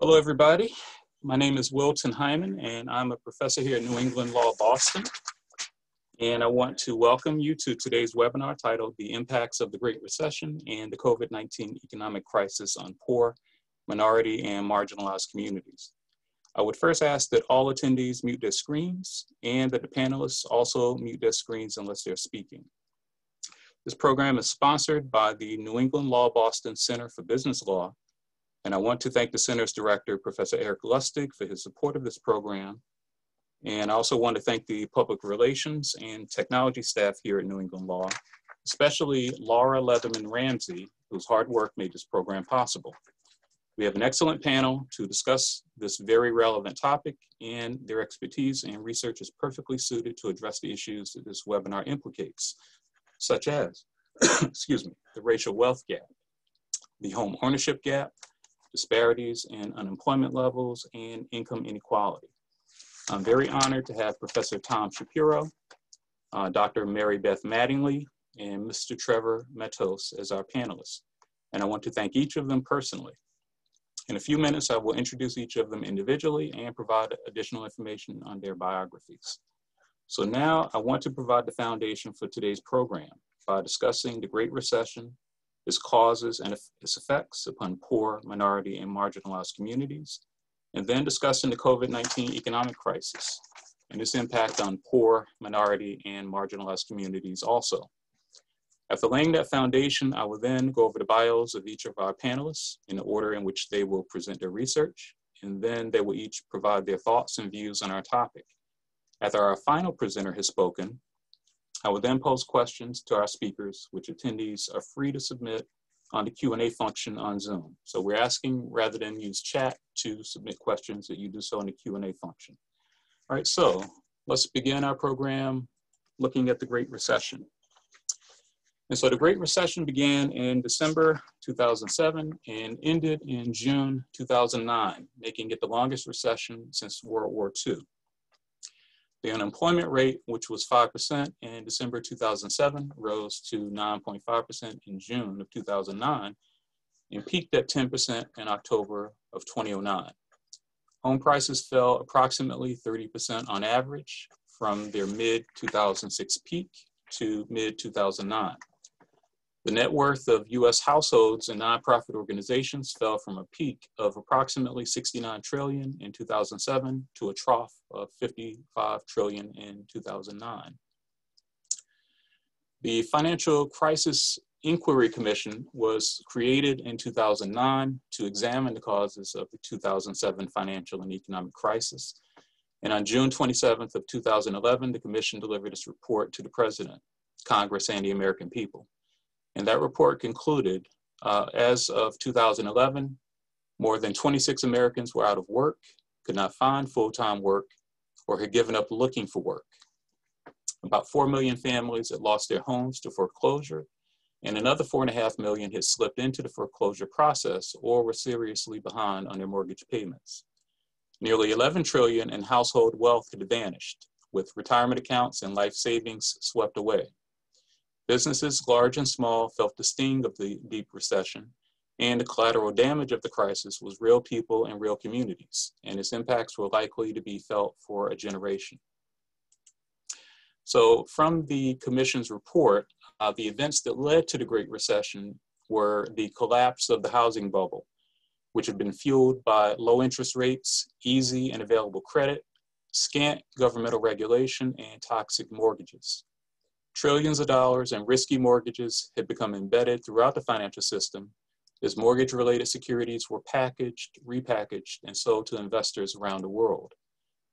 Hello, everybody. My name is Wilton Hyman, and I'm a professor here at New England Law, Boston. And I want to welcome you to today's webinar titled The Impacts of the Great Recession and the COVID-19 Economic Crisis on Poor, Minority, and Marginalized Communities. I would first ask that all attendees mute their screens and that the panelists also mute their screens unless they're speaking. This program is sponsored by the New England Law Boston Center for Business Law. And I want to thank the center's director, Professor Eric Lustig, for his support of this program. And I also want to thank the public relations and technology staff here at New England Law, especially Laura Leatherman Ramsey, whose hard work made this program possible. We have an excellent panel to discuss this very relevant topic, and their expertise and research is perfectly suited to address the issues that this webinar implicates, such as, excuse me, the racial wealth gap, the home ownership gap, disparities in unemployment levels, and income inequality. I'm very honored to have Professor Tom Shapiro, Dr. Marybeth Mattingly, and Mr. Trevor Mattos as our panelists. And I want to thank each of them personally. In a few minutes, I will introduce each of them individually and provide additional information on their biographies. So now I want to provide the foundation for today's program by discussing the Great Recession, its causes and its effects upon poor, minority, and marginalized communities, and then discussing the COVID-19 economic crisis and its impact on poor, minority, and marginalized communities also. After laying that foundation, I will then go over the bios of each of our panelists in the order in which they will present their research, and then they will each provide their thoughts and views on our topic. After our final presenter has spoken, I will then pose questions to our speakers, which attendees are free to submit on the Q&A function on Zoom. So we're asking, rather than use chat to submit questions, that you do so in the Q&A function. All right, so let's begin our program looking at the Great Recession. And so the Great Recession began in December 2007 and ended in June 2009, making it the longest recession since World War II. The unemployment rate, which was 5% in December 2007, rose to 9.5% in June of 2009 and peaked at 10% in October of 2009. Home prices fell approximately 30% on average from their mid-2006 peak to mid-2009. The net worth of US households and nonprofit organizations fell from a peak of approximately $69 trillion in 2007 to a trough of $55 trillion in 2009. The Financial Crisis Inquiry Commission was created in 2009 to examine the causes of the 2007 financial and economic crisis. And on June 27th of 2011, the commission delivered its report to the President, Congress, and the American people. And that report concluded, as of 2011, more than 26 Americans were out of work, could not find full-time work, or had given up looking for work. About 4 million families had lost their homes to foreclosure, and another 4.5 million had slipped into the foreclosure process or were seriously behind on their mortgage payments. Nearly 11 trillion in household wealth had vanished, with retirement accounts and life savings swept away. Businesses, large and small, felt the sting of the deep recession, and the collateral damage of the crisis was real people and real communities, and its impacts were likely to be felt for a generation. So from the Commission's report, the events that led to the Great Recession were the collapse of the housing bubble, which had been fueled by low interest rates, easy and available credit, scant governmental regulation, and toxic mortgages. Trillions of dollars in risky mortgages had become embedded throughout the financial system as mortgage-related securities were packaged, repackaged, and sold to investors around the world.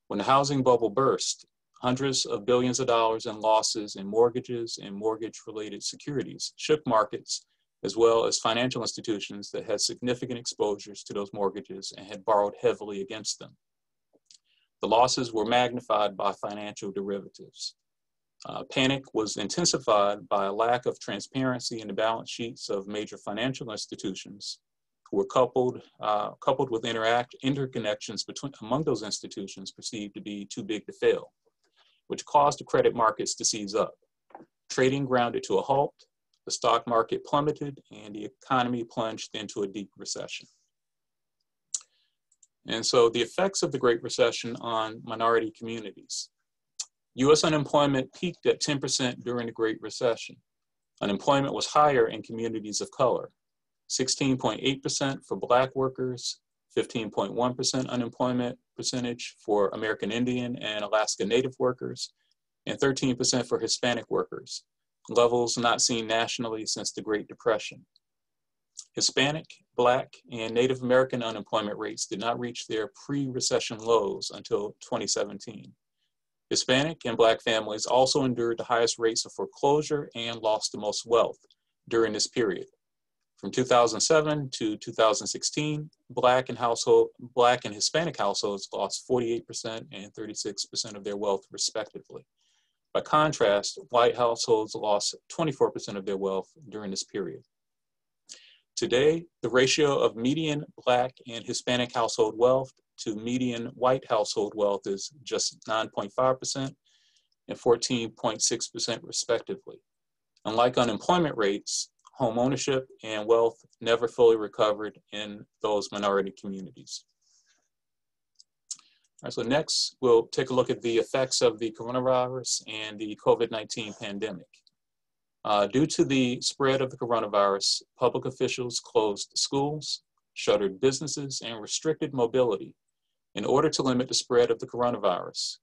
When the housing bubble burst, hundreds of billions of dollars in losses in mortgages and mortgage-related securities shook markets, as well as financial institutions that had significant exposures to those mortgages and had borrowed heavily against them. The losses were magnified by financial derivatives. Panic was intensified by a lack of transparency in the balance sheets of major financial institutions, who were coupled with interconnections among those institutions perceived to be too big to fail, which caused the credit markets to seize up. Trading grounded to a halt, the stock market plummeted, and the economy plunged into a deep recession. And so the effects of the Great Recession on minority communities. US unemployment peaked at 10% during the Great Recession. Unemployment was higher in communities of color, 16.8% for Black workers, 15.1% unemployment percentage for American Indian and Alaska Native workers, and 13% for Hispanic workers, levels not seen nationally since the Great Depression. Hispanic, Black, and Native American unemployment rates did not reach their pre-recession lows until 2017. Hispanic and Black families also endured the highest rates of foreclosure and lost the most wealth during this period. From 2007 to 2016, Black and Hispanic households lost 48% and 36% of their wealth respectively. By contrast, white households lost 24% of their wealth during this period. Today, the ratio of median Black and Hispanic household wealth to median white household wealth is just 9.5% and 14.6% respectively. Unlike unemployment rates, home ownership and wealth never fully recovered in those minority communities. All right, so next, we'll take a look at the effects of the coronavirus and the COVID-19 pandemic. Due to the spread of the coronavirus, public officials closed schools, shuttered businesses, and restricted mobility in order to limit the spread of the coronavirus,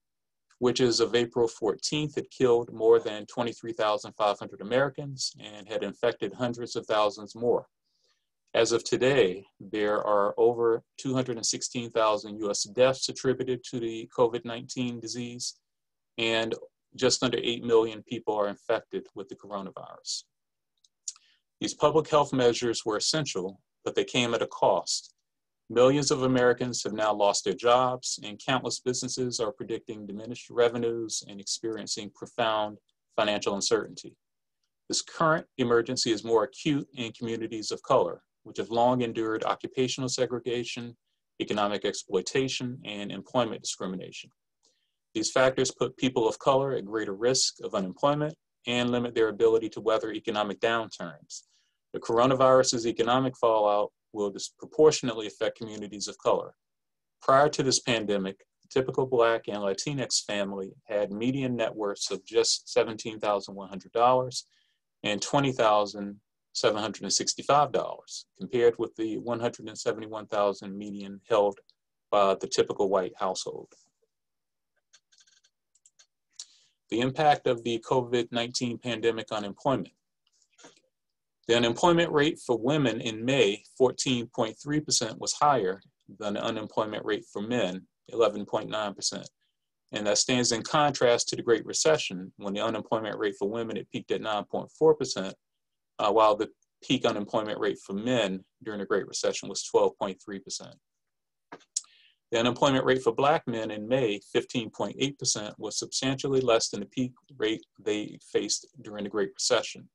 which as of April 14th had killed more than 23,500 Americans and had infected hundreds of thousands more. As of today, there are over 216,000 US deaths attributed to the COVID-19 disease, and just under 8 million people are infected with the coronavirus. These public health measures were essential, but they came at a cost. Millions of Americans have now lost their jobs, and countless businesses are predicting diminished revenues and experiencing profound financial uncertainty. This current emergency is more acute in communities of color, which have long endured occupational segregation, economic exploitation, and employment discrimination. These factors put people of color at greater risk of unemployment and limit their ability to weather economic downturns. The coronavirus's economic fallout will disproportionately affect communities of color. Prior to this pandemic, the typical Black and Latinx family had median net worths of just $17,100 and $20,765, compared with the $171,000 median held by the typical white household. The impact of the COVID-19 pandemic on employment. The unemployment rate for women in May, 14.3%, was higher than the unemployment rate for men, 11.9%. And that stands in contrast to the Great Recession, when the unemployment rate for women had peaked at 9.4%, while the peak unemployment rate for men during the Great Recession was 12.3%. The unemployment rate for Black men in May, 15.8%, was substantially less than the peak rate they faced during the Great Recession,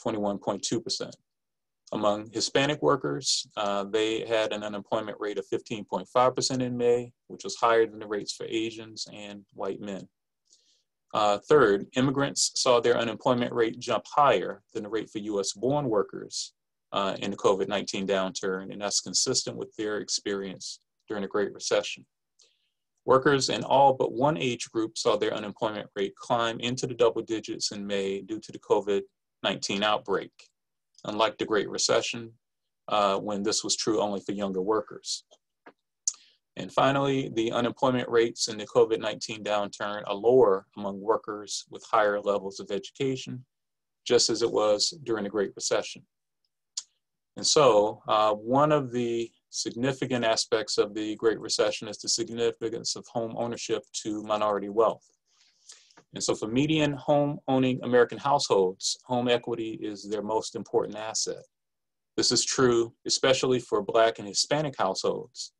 21.2%. Among Hispanic workers, they had an unemployment rate of 15.5% in May, which was higher than the rates for Asians and white men. Third, immigrants saw their unemployment rate jump higher than the rate for US-born workers in the COVID-19 downturn, and that's consistent with their experience during the Great Recession. Workers in all but one age group saw their unemployment rate climb into the double digits in May due to the COVID-19 outbreak, unlike the Great Recession, when this was true only for younger workers. And finally, the unemployment rates in the COVID-19 downturn are lower among workers with higher levels of education, just as it was during the Great Recession. And so one of the significant aspects of the Great Recession is the significance of home ownership to minority wealth. And so for median home owning American households, home equity is their most important asset. This is true especially for Black and Hispanic households.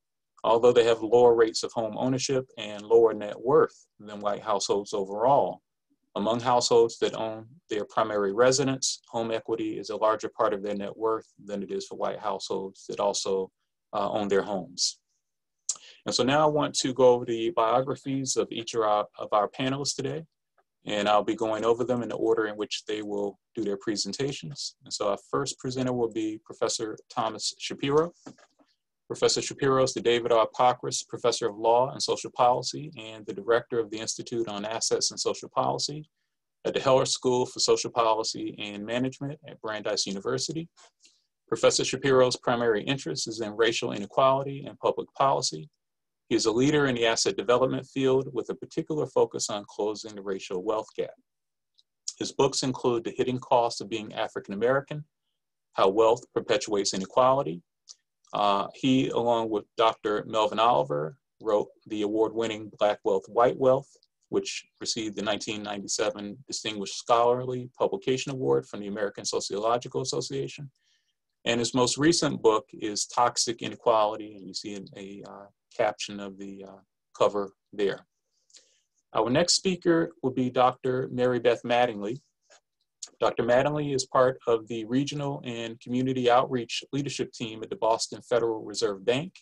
Although they have lower rates of home ownership and lower net worth than white households overall, among households that own their primary residence, home equity is a larger part of their net worth than it is for white households that also own their homes. And so now I want to go over the biographies of each of our panelists today, and I'll be going over them in the order in which they will do their presentations. And so our first presenter will be Professor Thomas Shapiro. Professor Shapiro is the David R. Pockris Professor of Law and Social Policy and the Director of the Institute on Assets and Social Policy at the Heller School for Social Policy and Management at Brandeis University. Professor Shapiro's primary interest is in racial inequality and public policy. He is a leader in the asset development field with a particular focus on closing the racial wealth gap. His books include The Hidden Cost of Being African American, How Wealth Perpetuates Inequality. He, along with Dr. Melvin Oliver, wrote the award-winning Black Wealth, White Wealth, which received the 1997 Distinguished Scholarly Publication Award from the American Sociological Association. And his most recent book is Toxic Inequality, and you see a caption of the cover there. Our next speaker will be Dr. Marybeth Mattingly. Dr. Mattingly is part of the Regional and Community Outreach Leadership Team at the Boston Federal Reserve Bank,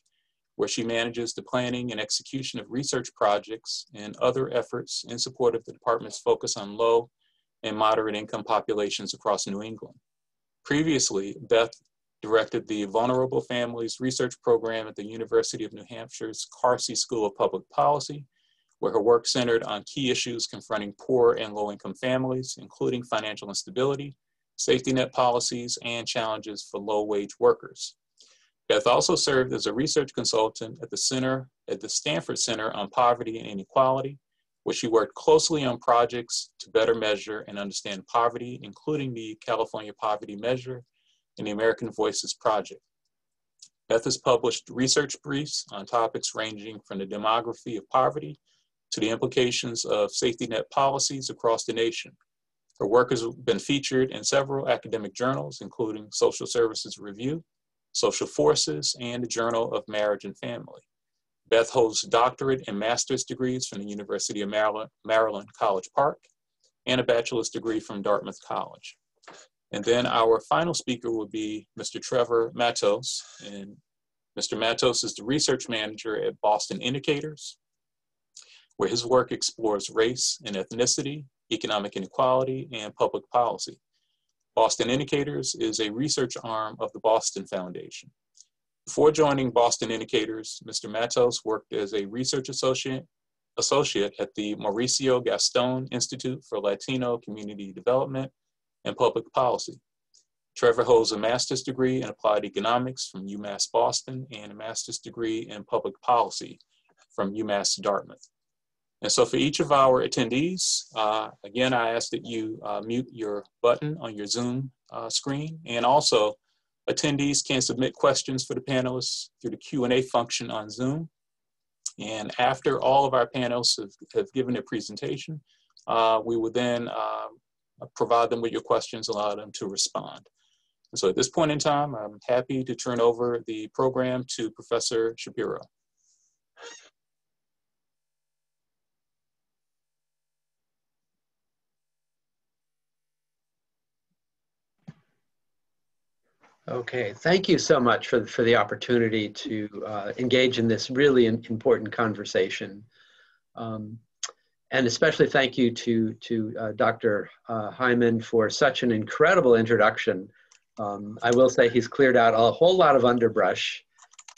where she manages the planning and execution of research projects and other efforts in support of the department's focus on low and moderate income populations across New England. Previously, Beth directed the Vulnerable Families Research Program at the University of New Hampshire's Carsey School of Public Policy, where her work centered on key issues confronting poor and low-income families, including financial instability, safety net policies, and challenges for low-wage workers. Beth also served as a research consultant at the Stanford Center on Poverty and Inequality, where she worked closely on projects to better measure and understand poverty, including the California Poverty Measure and the American Voices Project. Beth has published research briefs on topics ranging from the demography of poverty to the implications of safety net policies across the nation. Her work has been featured in several academic journals, including Social Services Review, Social Forces, and the Journal of Marriage and Family. Beth holds doctorate and master's degrees from the University of Maryland, College Park, and a bachelor's degree from Dartmouth College. And then our final speaker will be Mr. Trevor Mattos. And Mr. Mattos is the research manager at Boston Indicators, where his work explores race and ethnicity, economic inequality, and public policy. Boston Indicators is a research arm of the Boston Foundation. Before joining Boston Indicators, Mr. Mattos worked as a research associate at the Mauricio Gaston Institute for Latino Community Development and Public Policy. Trevor holds a master's degree in applied economics from UMass Boston and a master's degree in public policy from UMass Dartmouth. And so for each of our attendees, again, I ask that you mute your button on your Zoom screen, and also attendees can submit questions for the panelists through the Q&A function on Zoom. And after all of our panelists have given their presentation, we will then provide them with your questions, allow them to respond. And so at this point in time, I'm happy to turn over the program to Professor Shapiro. Okay, thank you so much for the opportunity to engage in this really important conversation. And especially thank you to Dr. Hyman for such an incredible introduction. I will say he's cleared out a whole lot of underbrush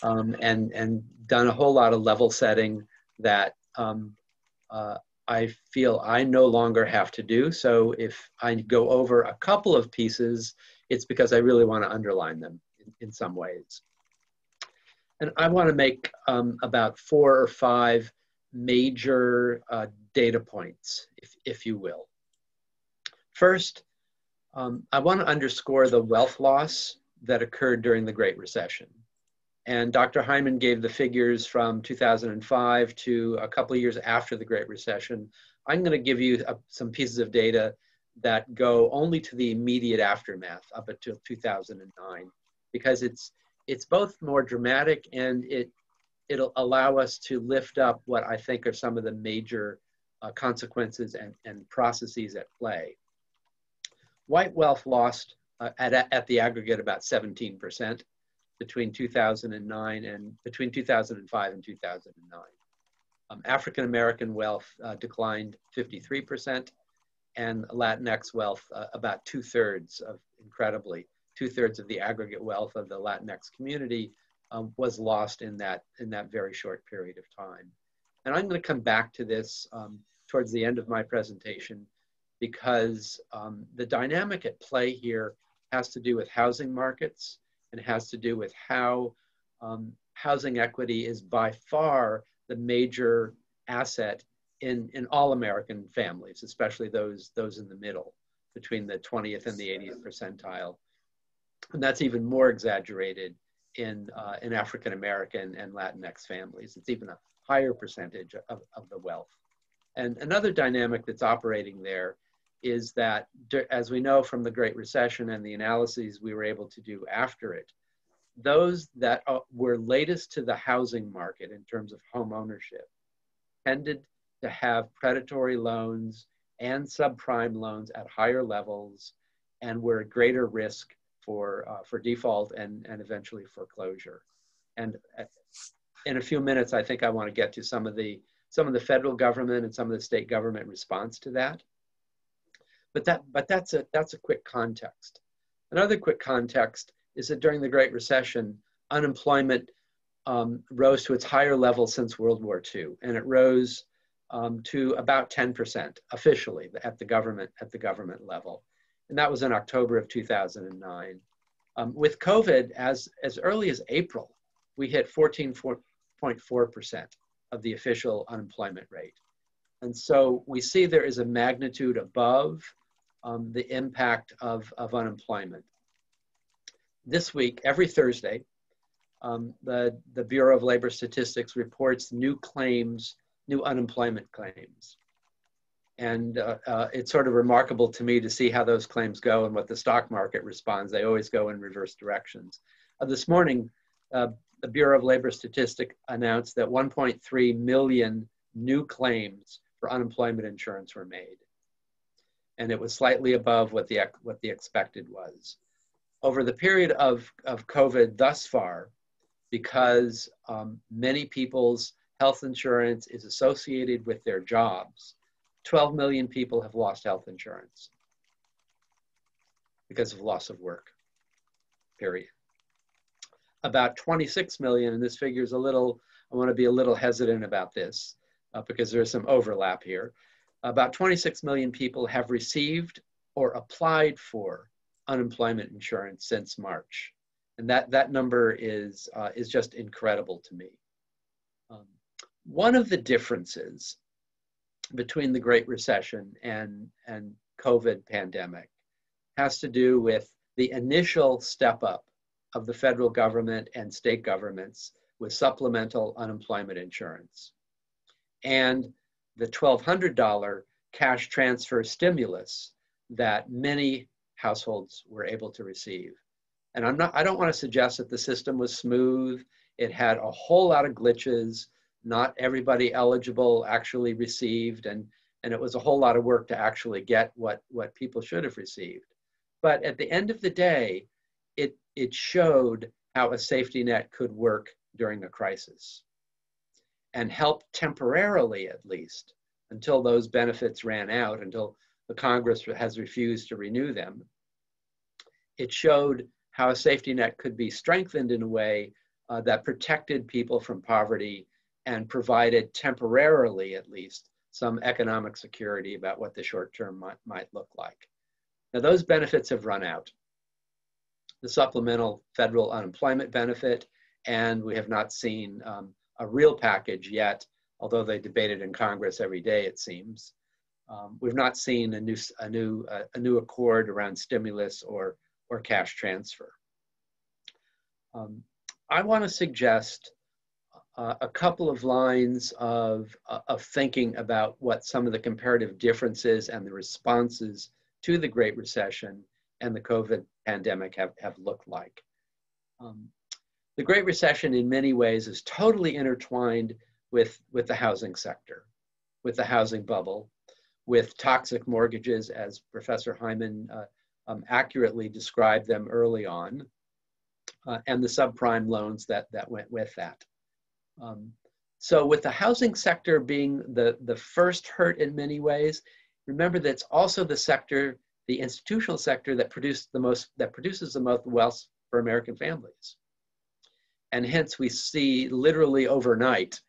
and done a whole lot of level setting that I feel I no longer have to do. So if I go over a couple of pieces, it's because I really want to underline them in some ways. And I want to make about 4 or 5 major data points, if you will. First, I want to underscore the wealth loss that occurred during the Great Recession. And Dr. Hyman gave the figures from 2005 to a couple of years after the Great Recession. I'm going to give you some pieces of data that go only to the immediate aftermath up until 2009, because it's both more dramatic and it'll allow us to lift up what I think are some of the major consequences and processes at play. White wealth lost at the aggregate about 17% between 2009 and between 2005 and 2009. African American wealth declined 53%, and Latinx wealth about 2/3 of, incredibly, 2/3 of the aggregate wealth of the Latinx community was lost in that very short period of time. And I'm going to come back to this towards the end of my presentation, because the dynamic at play here has to do with housing markets and has to do with how housing equity is by far the major asset in all American families, especially those in the middle, between the 20th and the 80th percentile. And that's even more exaggerated in African American and Latinx families. It's even a higher percentage of the wealth. And another dynamic that's operating there is that, as we know from the Great Recession and the analyses we were able to do after it, those that were latest to the housing market in terms of home ownership tended to have predatory loans and subprime loans at higher levels and were at greater risk for default and eventually foreclosure. And in a few minutes, I think I want to get to some of the federal government and some of the state government response to that. But that's a quick context. Another quick context is that during the Great Recession, unemployment rose to its higher level since World War II, and it rose to about 10% officially at the government level, and that was in October of 2009. With COVID, as early as April, we hit 14.4% of the official unemployment rate, and so we see there is a magnitude above the impact of unemployment. This week, every Thursday, the Bureau of Labor Statistics reports new unemployment claims. And it's sort of remarkable to me to see how those claims go and what the stock market responds. They always go in reverse directions. This morning, the Bureau of Labor Statistics announced that 1.3 million new claims for unemployment insurance were made. And it was slightly above what the expected was. Over the period of COVID thus far, because many people's health insurance is associated with their jobs, 12 million people have lost health insurance because of loss of work, period. About 26 million, and this figure is I want to be a little hesitant about this because there's some overlap here. About 26 million people have received or applied for unemployment insurance since March. And that number is just incredible to me. One of the differences between the Great Recession and COVID pandemic has to do with the initial step up of the federal government and state governments with supplemental unemployment insurance and the $1,200 cash transfer stimulus that many households were able to receive. And I don't want to suggest that the system was smooth. It had a whole lot of glitches. Not everybody eligible actually received, and it was a whole lot of work to actually get what people should have received. But at the end of the day, it showed how a safety net could work during a crisis and help temporarily, at least, until those benefits ran out, until the Congress has refused to renew them. It showed how a safety net could be strengthened in a way that protected people from poverty and provided temporarily, at least, some economic security about what the short term might look like. Now, those benefits have run out. The supplemental federal unemployment benefit, and we have not seen a real package yet, although they debate it in Congress every day, it seems. We've not seen a new accord around stimulus or cash transfer. I want to suggest a couple of lines of thinking about what some of the comparative differences and the responses to the Great Recession and the COVID pandemic have looked like. The Great Recession in many ways is totally intertwined with the housing sector, with the housing bubble, with toxic mortgages, as Professor Hyman accurately described them early on, and the subprime loans that went with that. So with the housing sector being the first hurt in many ways, remember that it's also the sector, the institutional sector, that produces the most wealth for American families. And hence we see literally overnight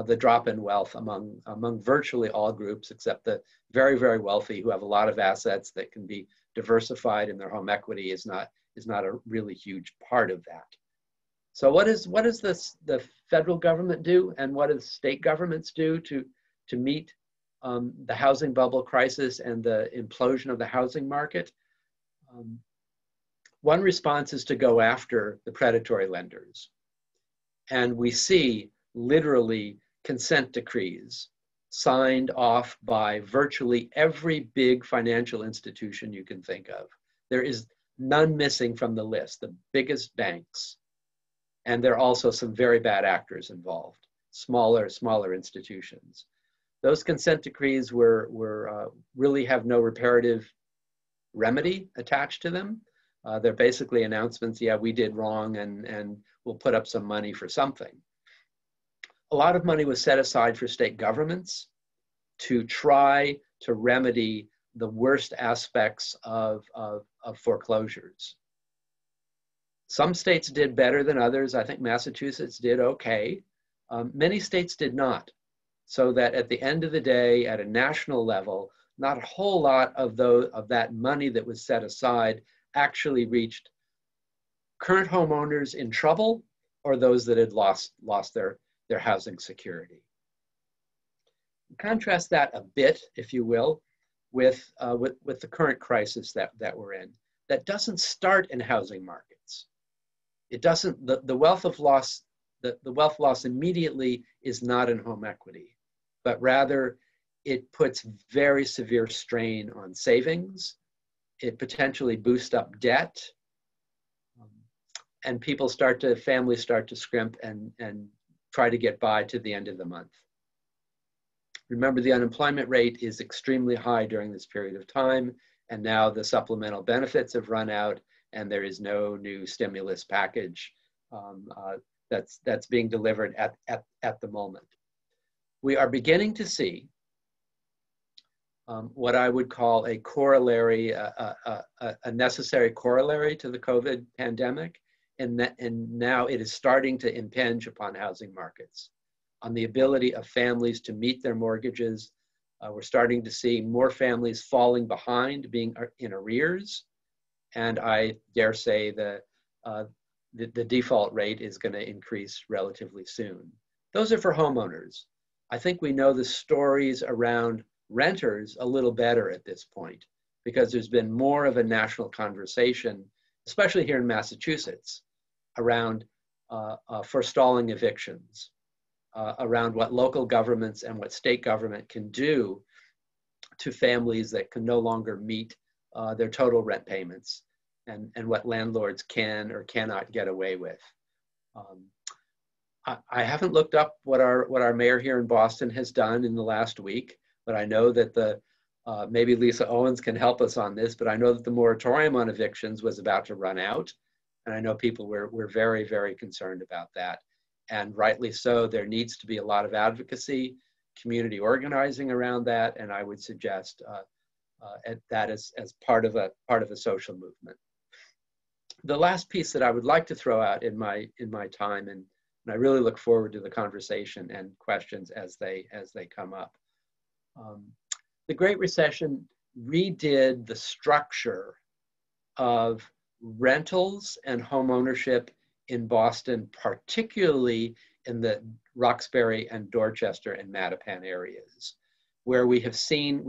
the drop in wealth among virtually all groups, except the very, very wealthy who have a lot of assets that can be diversified, and their home equity is not a really huge part of that. So what does the federal government do, and what do state governments do to meet the housing bubble crisis and the implosion of the housing market? One response is to go after the predatory lenders. And we see literally consent decrees signed off by virtually every big financial institution you can think of. There is none missing from the list, the biggest banks. And there are also some very bad actors involved, smaller institutions. Those consent decrees really have no reparative remedy attached to them. They're basically announcements, yeah, we did wrong, and we'll put up some money for something. A lot of money was set aside for state governments to try to remedy the worst aspects of foreclosures. Some states did better than others. I think Massachusetts did okay. Many states did not. So that at the end of the day, at a national level, not a whole lot of that money that was set aside actually reached current homeowners in trouble or those that had lost their housing security. Contrast that a bit, if you will, with the current crisis that we're in. That doesn't start in housing markets. It doesn't. The wealth loss immediately is not in home equity, but rather it puts very severe strain on savings. It potentially boosts up debt, and families start to scrimp and try to get by to the end of the month. Remember, the unemployment rate is extremely high during this period of time, and now the supplemental benefits have run out, and there is no new stimulus package that's being delivered at the moment. We are beginning to see what I would call a corollary, a necessary corollary to the COVID pandemic, and now it is starting to impinge upon housing markets, on the ability of families to meet their mortgages. We're starting to see more families falling behind, being in arrears, and I dare say the default rate is going to increase relatively soon. Those are for homeowners. I think we know the stories around renters a little better at this point, because there's been more of a national conversation, especially here in Massachusetts, around forestalling evictions, around what local governments and what state government can do to families that can no longer meet their total rent payments, and what landlords can or cannot get away with. I haven't looked up what our mayor here in Boston has done in the last week, but I know that maybe Lisa Owens can help us on this, but I know that the moratorium on evictions was about to run out. And I know people were very, very concerned about that. And rightly so. There needs to be a lot of advocacy, community organizing around that. And I would suggest that as part of a social movement. The last piece that I would like to throw out in my time, and I really look forward to the conversation and questions as they come up. The Great Recession redid the structure of rentals and home ownership in Boston, particularly in the Roxbury and Dorchester and Mattapan areas, where we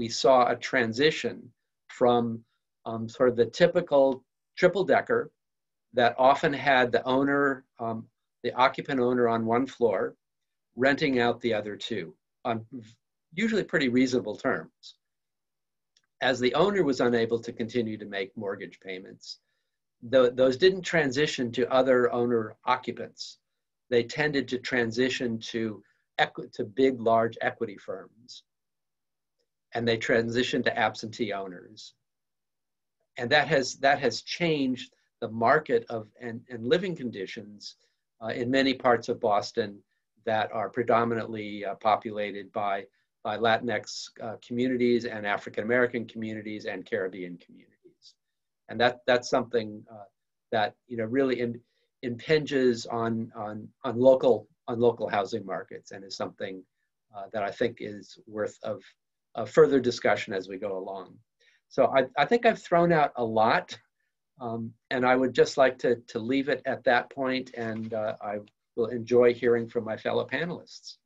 saw a transition from sort of the typical triple-decker that often had the occupant owner on one floor, renting out the other two on usually pretty reasonable terms. As the owner was unable to continue to make mortgage payments, those didn't transition to other owner occupants. They tended to transition to big, large equity firms. And they transitioned to absentee owners. And that has changed the market and living conditions in many parts of Boston that are predominantly populated by Latinx communities and African-American communities and Caribbean communities. And that's something that really impinges on local housing markets, and is something that I think is worth of further discussion as we go along. So I think I've thrown out a lot, and I would just like to leave it at that point, and I will enjoy hearing from my fellow panelists.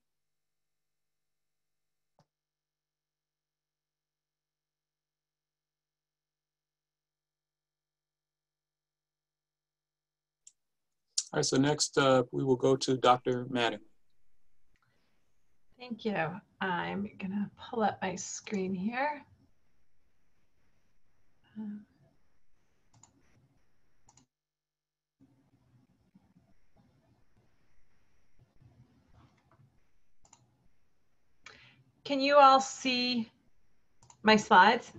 All right, so next we will go to Dr. Mattingly. Thank you. I'm gonna pull up my screen here. Can you all see my slides?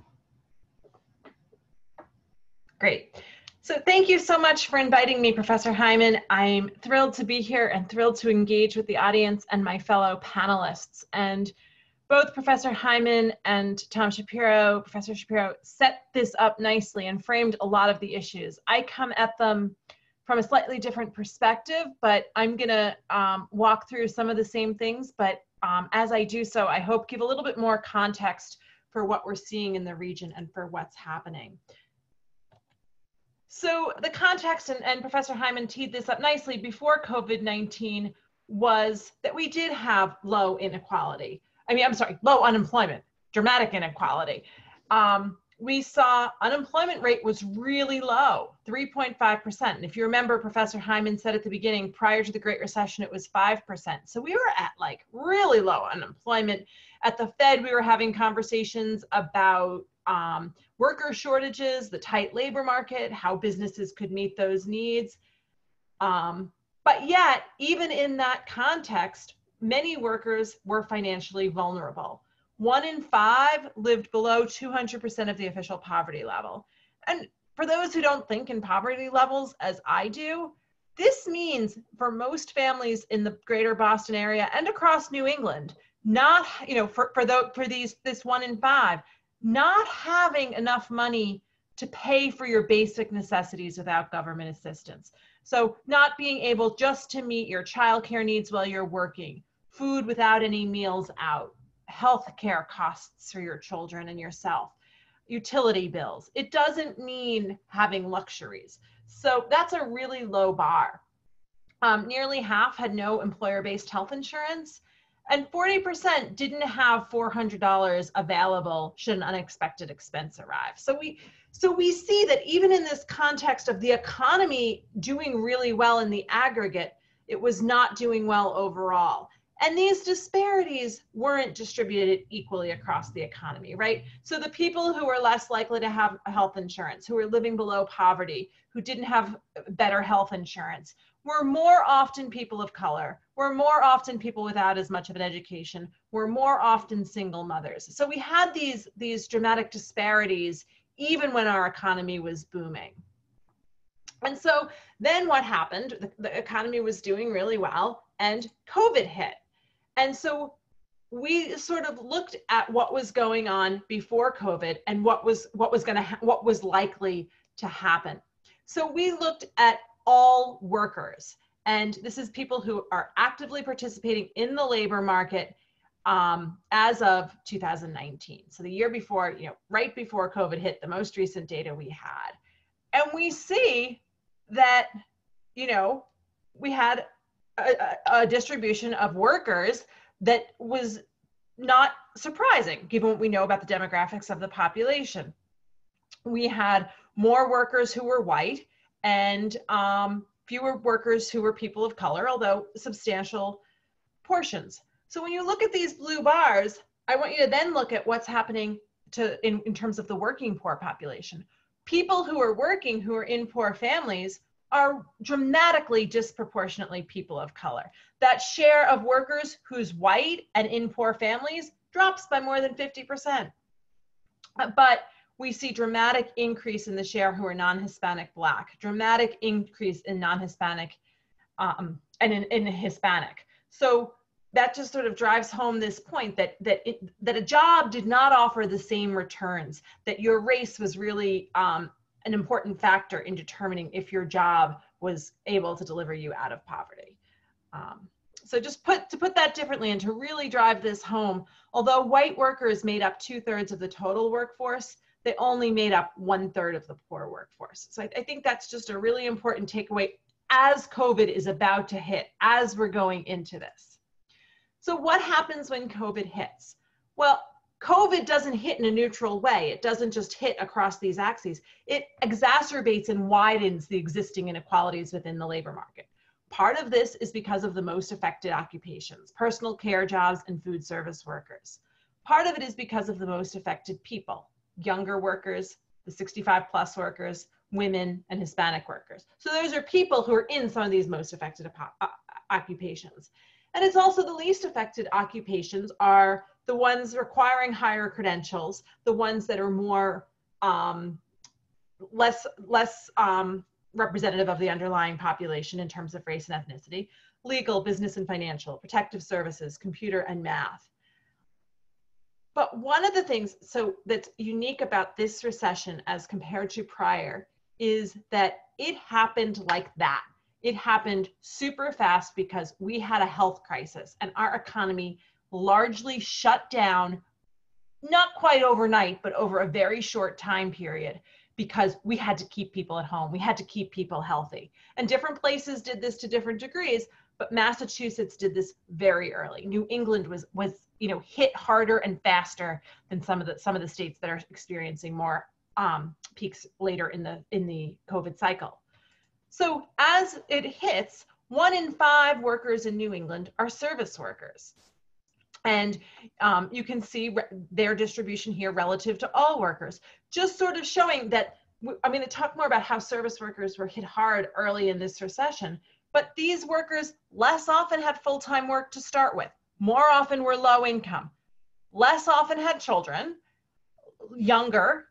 Great. So thank you so much for inviting me, Professor Hyman. I'm thrilled to be here and thrilled to engage with the audience and my fellow panelists. And both Professor Hyman and Professor Shapiro, set this up nicely and framed a lot of the issues. I come at them from a slightly different perspective, but I'm gonna walk through some of the same things, but as I do so, I hope give a little bit more context for what we're seeing in the region and for what's happening. So the context, and Professor Hyman teed this up nicely before COVID-19, was that we did have low inequality. Low unemployment, dramatic inequality. We saw unemployment rate was really low, 3.5%. And if you remember, Professor Hyman said at the beginning, prior to the Great Recession, it was 5%. So we were at like really low unemployment. At the Fed, we were having conversations about worker shortages, the tight labor market, how businesses could meet those needs. But yet, even in that context, many workers were financially vulnerable. 1 in 5 lived below 200% of the official poverty level. And for those who don't think in poverty levels as I do, this means for most families in the greater Boston area and across New England, not, this 1 in 5, not having enough money to pay for your basic necessities without government assistance. So not being able just to meet your childcare needs while you're working, food without any meals out, health care costs for your children and yourself, utility bills. It doesn't mean having luxuries. So that's a really low bar. Nearly half had no employer-based health insurance, and 40% didn't have $400 available should an unexpected expense arrive. So we see that even in this context of the economy doing really well in the aggregate, it was not doing well overall. And these disparities weren't distributed equally across the economy, right? So the people who were less likely to have health insurance, who were living below poverty, who didn't have better health insurance, were more often people of color, were more often people without as much of an education, were more often single mothers. So we had these dramatic disparities even when our economy was booming. And so then what happened? The economy was doing really well and COVID hit. And so we sort of looked at what was going on before COVID and what was likely to happen. So we looked at all workers, and this is people who are actively participating in the labor market as of 2019. So the year before, right before COVID hit, the most recent data we had. And we see that, we had a distribution of workers that was not surprising, given what we know about the demographics of the population. We had more workers who were white and fewer workers who were people of color, although substantial portions. So when you look at these blue bars, I want you to then look at what's happening in terms of the working poor population. People who are working, who are in poor families, are dramatically disproportionately people of color. That share of workers who's white and in poor families drops by more than 50%. But we see dramatic increase in the share who are non-Hispanic Black, dramatic increase in non-Hispanic and in Hispanic. So that just sort of drives home this point that a job did not offer the same returns, that your race was really an important factor in determining if your job was able to deliver you out of poverty. So just to put that differently and to really drive this home, although white workers made up 2/3 of the total workforce, they only made up 1/3 of the poor workforce. So I think that's just a really important takeaway as COVID is about to hit, as we're going into this. So what happens when COVID hits? Well, COVID doesn't hit in a neutral way. It doesn't just hit across these axes. It exacerbates and widens the existing inequalities within the labor market. Part of this is because of the most affected occupations, personal care jobs and food service workers. Part of it is because of the most affected people, younger workers, the 65+ workers, women, and Hispanic workers. So those are people who are in some of these most affected occupations. And it's also the least affected occupations are the ones requiring higher credentials, the ones that are more less representative of the underlying population in terms of race and ethnicity, legal, business and financial, protective services, computer and math. But one of the things that's unique about this recession as compared to prior is that it happened like that. It happened super fast because we had a health crisis and our economy largely shut down, not quite overnight, but over a very short time period, because we had to keep people at home. We had to keep people healthy. And different places did this to different degrees, but Massachusetts did this very early. New England was hit harder and faster than some of the states that are experiencing more peaks later in the COVID cycle. So as it hits, 1 in 5 workers in New England are service workers. And you can see their distribution here relative to all workers, just sort of showing that, I'm going to talk more about how service workers were hit hard early in this recession, but these workers less often had full-time work to start with, more often were low income, less often had children, younger,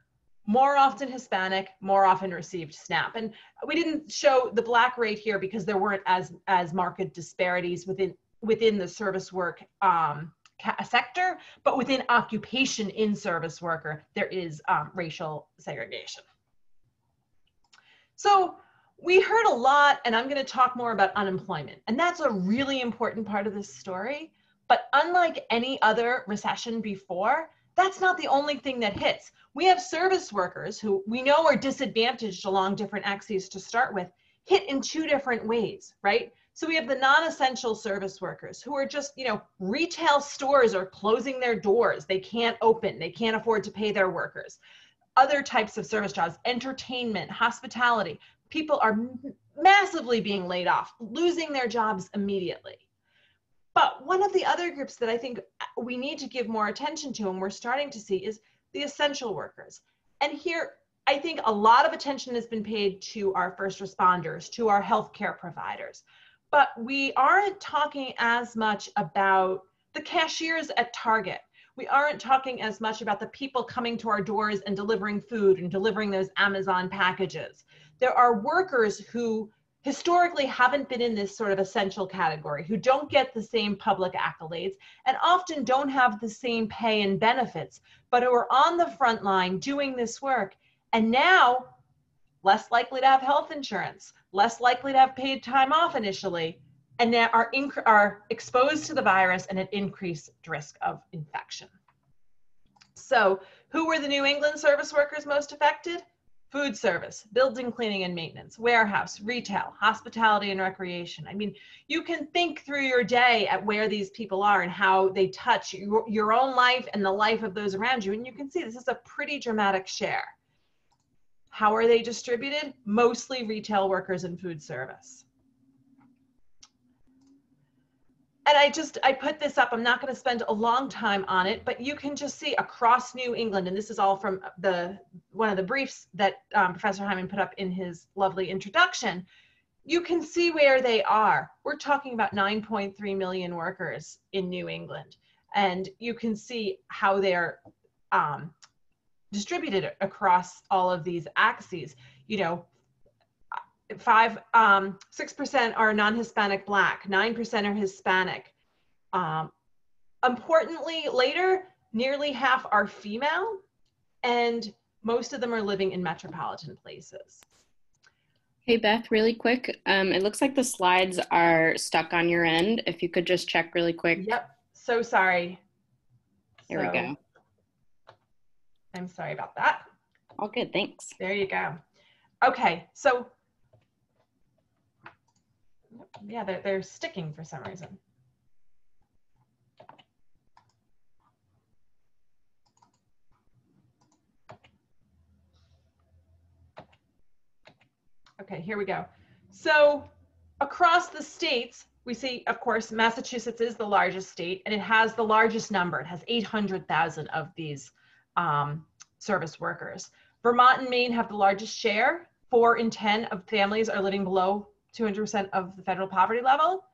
more often Hispanic, more often received SNAP. And we didn't show the Black rate here because there weren't as marked disparities within the service work sector, but within occupation in service worker, there is racial segregation. So we heard a lot, and I'm going to talk more about unemployment, and that's a really important part of this story. But unlike any other recession before, that's not the only thing that hits. We have service workers who we know are disadvantaged along different axes to start with, hit in 2 different ways, right? So we have the non-essential service workers who are just, retail stores are closing their doors. They can't open. They can't afford to pay their workers. Other types of service jobs, entertainment, hospitality, people are massively being laid off, losing their jobs immediately. But one of the other groups that I think we need to give more attention to, and we're starting to see, is the essential workers. And here, I think a lot of attention has been paid to our first responders, to our healthcare providers. But we aren't talking as much about the cashiers at Target. We aren't talking as much about the people coming to our doors and delivering food and delivering those Amazon packages. There are workers who historically haven't been in this sort of essential category, who don't get the same public accolades and often don't have the same pay and benefits, but who are on the front line doing this work, and now less likely to have health insurance, less likely to have paid time off initially, and now are exposed to the virus and at increased risk of infection. So who were the New England service workers most affected? Food service, building, cleaning and maintenance, warehouse, retail, hospitality and recreation. I mean, you can think through your day at where these people are and how they touch your own life and the life of those around you. And you can see this is a pretty dramatic share. How are they distributed? Mostly retail workers and food service. And I put this up, I'm not going to spend a long time on it, but you can just see across New England, and this is all from one of the briefs that Professor Hyman put up in his lovely introduction, you can see where they are. We're talking about 9.3 million workers in New England, and you can see how they're distributed across all of these axes. 6% are non-Hispanic Black, 9% are Hispanic. Importantly, later, nearly half are female, and most of them are living in metropolitan places. Hey Beth, really quick. It looks like the slides are stuck on your end. If you could just check really quick. Yep, so sorry. There we go. I'm sorry about that. All good, thanks. There you go. Okay, so yeah, they're sticking for some reason. Okay, here we go. So across the states, we see, of course, Massachusetts is the largest state, and it has the largest number. It has 800,000 of these service workers. Vermont and Maine have the largest share. 4 in 10 of families are living below 200% of the federal poverty level.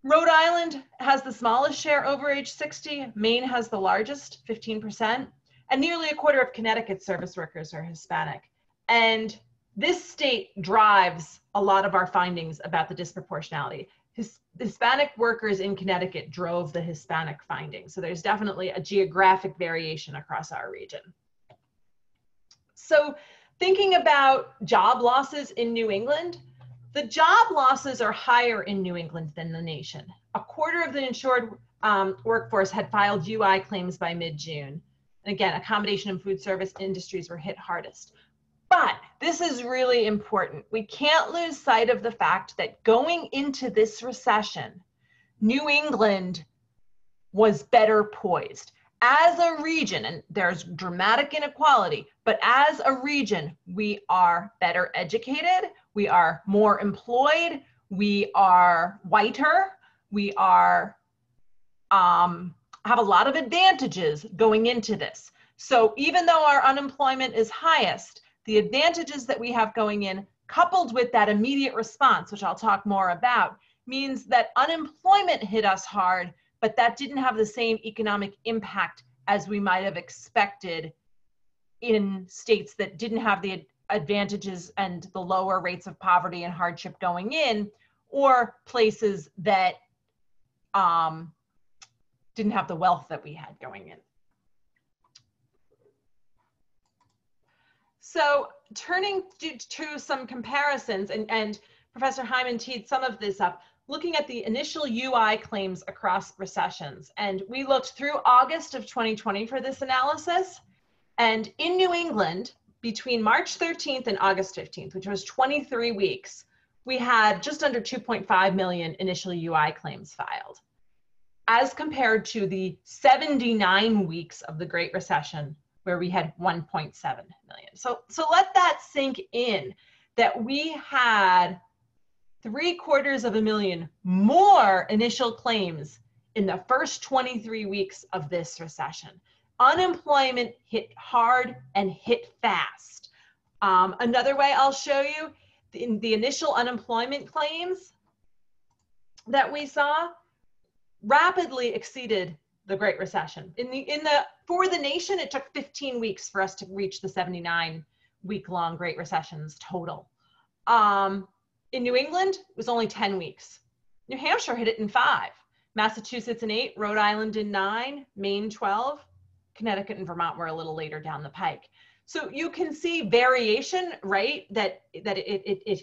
Rhode Island has the smallest share over age 60. Maine has the largest, 15%. And nearly a quarter of Connecticut's service workers are Hispanic. And this state drives a lot of our findings about the disproportionality. Hispanic workers in Connecticut drove the Hispanic findings. So there's definitely a geographic variation across our region. So thinking about job losses in New England, the job losses are higher in New England than the nation. A quarter of the insured workforce had filed UI claims by mid-June. And again, accommodation and food service industries were hit hardest. But this is really important. We can't lose sight of the fact that going into this recession, New England was better poised. As a region, and there's dramatic inequality, but as a region, we are better educated, we are more employed, we are whiter, we are have a lot of advantages going into this. So even though our unemployment is highest, the advantages that we have going in, coupled with that immediate response, which I'll talk more about, means that unemployment hit us hard, but that didn't have the same economic impact as we might have expected in states that didn't have the advantages and the lower rates of poverty and hardship going in, or places that didn't have the wealth that we had going in. So turning to some comparisons, and Professor Hyman teed some of this up, looking at the initial UI claims across recessions. And we looked through August of 2020 for this analysis. And in New England, between March 13th and August 15th, which was 23 weeks, we had just under 2.5 million initial UI claims filed, as compared to the 79 weeks of the Great Recession, where we had 1.7 million. So let that sink in, that we had 750,000 more initial claims in the first 23 weeks of this recession. Unemployment hit hard and hit fast. Another way I'll show you, in the initial unemployment claims that we saw rapidly exceeded the Great Recession. For the nation, it took 15 weeks for us to reach the 79-week-long Great Recessions total. In New England, it was only 10 weeks. New Hampshire hit it in 5. Massachusetts in 8, Rhode Island in 9, Maine 12, Connecticut and Vermont were a little later down the pike. So you can see variation, right? That it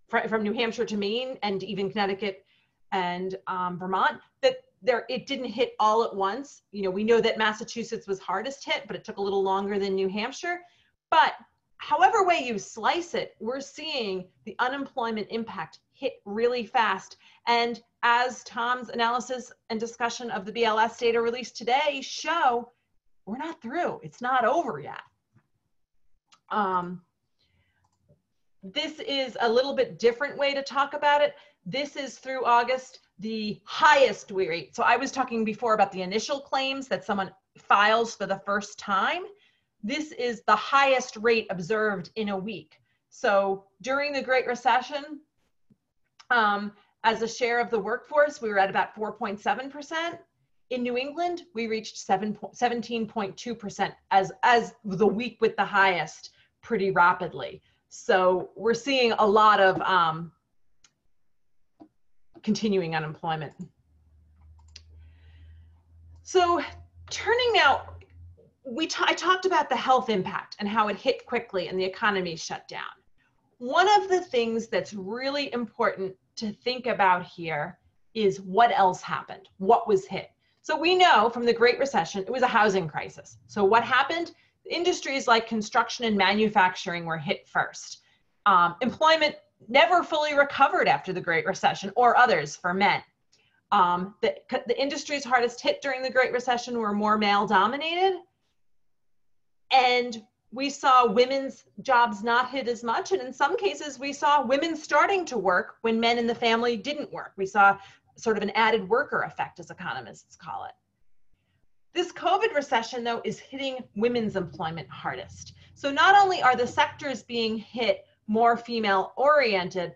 from New Hampshire to Maine and even Connecticut and Vermont, that it didn't hit all at once. You know, we know that Massachusetts was hardest hit, but it took a little longer than New Hampshire. But however way you slice it, we're seeing the unemployment impact hit really fast. And as Tom's analysis and discussion of the BLS data released today show, we're not through. It's not over yet. This is a little bit different way to talk about it. This is through August, the highest rate. So I was talking before about the initial claims that someone files for the first time. This is the highest rate observed in a week. So during the Great Recession, as a share of the workforce, we were at about 4.7%. In New England, we reached 17.2% as the week with the highest pretty rapidly. So we're seeing a lot of continuing unemployment. So turning now, I talked about the health impact and how it hit quickly and the economy shut down. One of the things that's really important to think about here is what else happened, what was hit. So we know from the Great Recession, it was a housing crisis. So what happened? Industries like construction and manufacturing were hit first. Employment never fully recovered after the Great Recession, or others for men. The industries hardest hit during the Great Recession were more male dominated. And we saw women's jobs not hit as much. And in some cases, we saw women starting to work when men in the family didn't work. We saw sort of an added worker effect, as economists call it. This COVID recession, though, is hitting women's employment hardest. So not only are the sectors being hit more female oriented,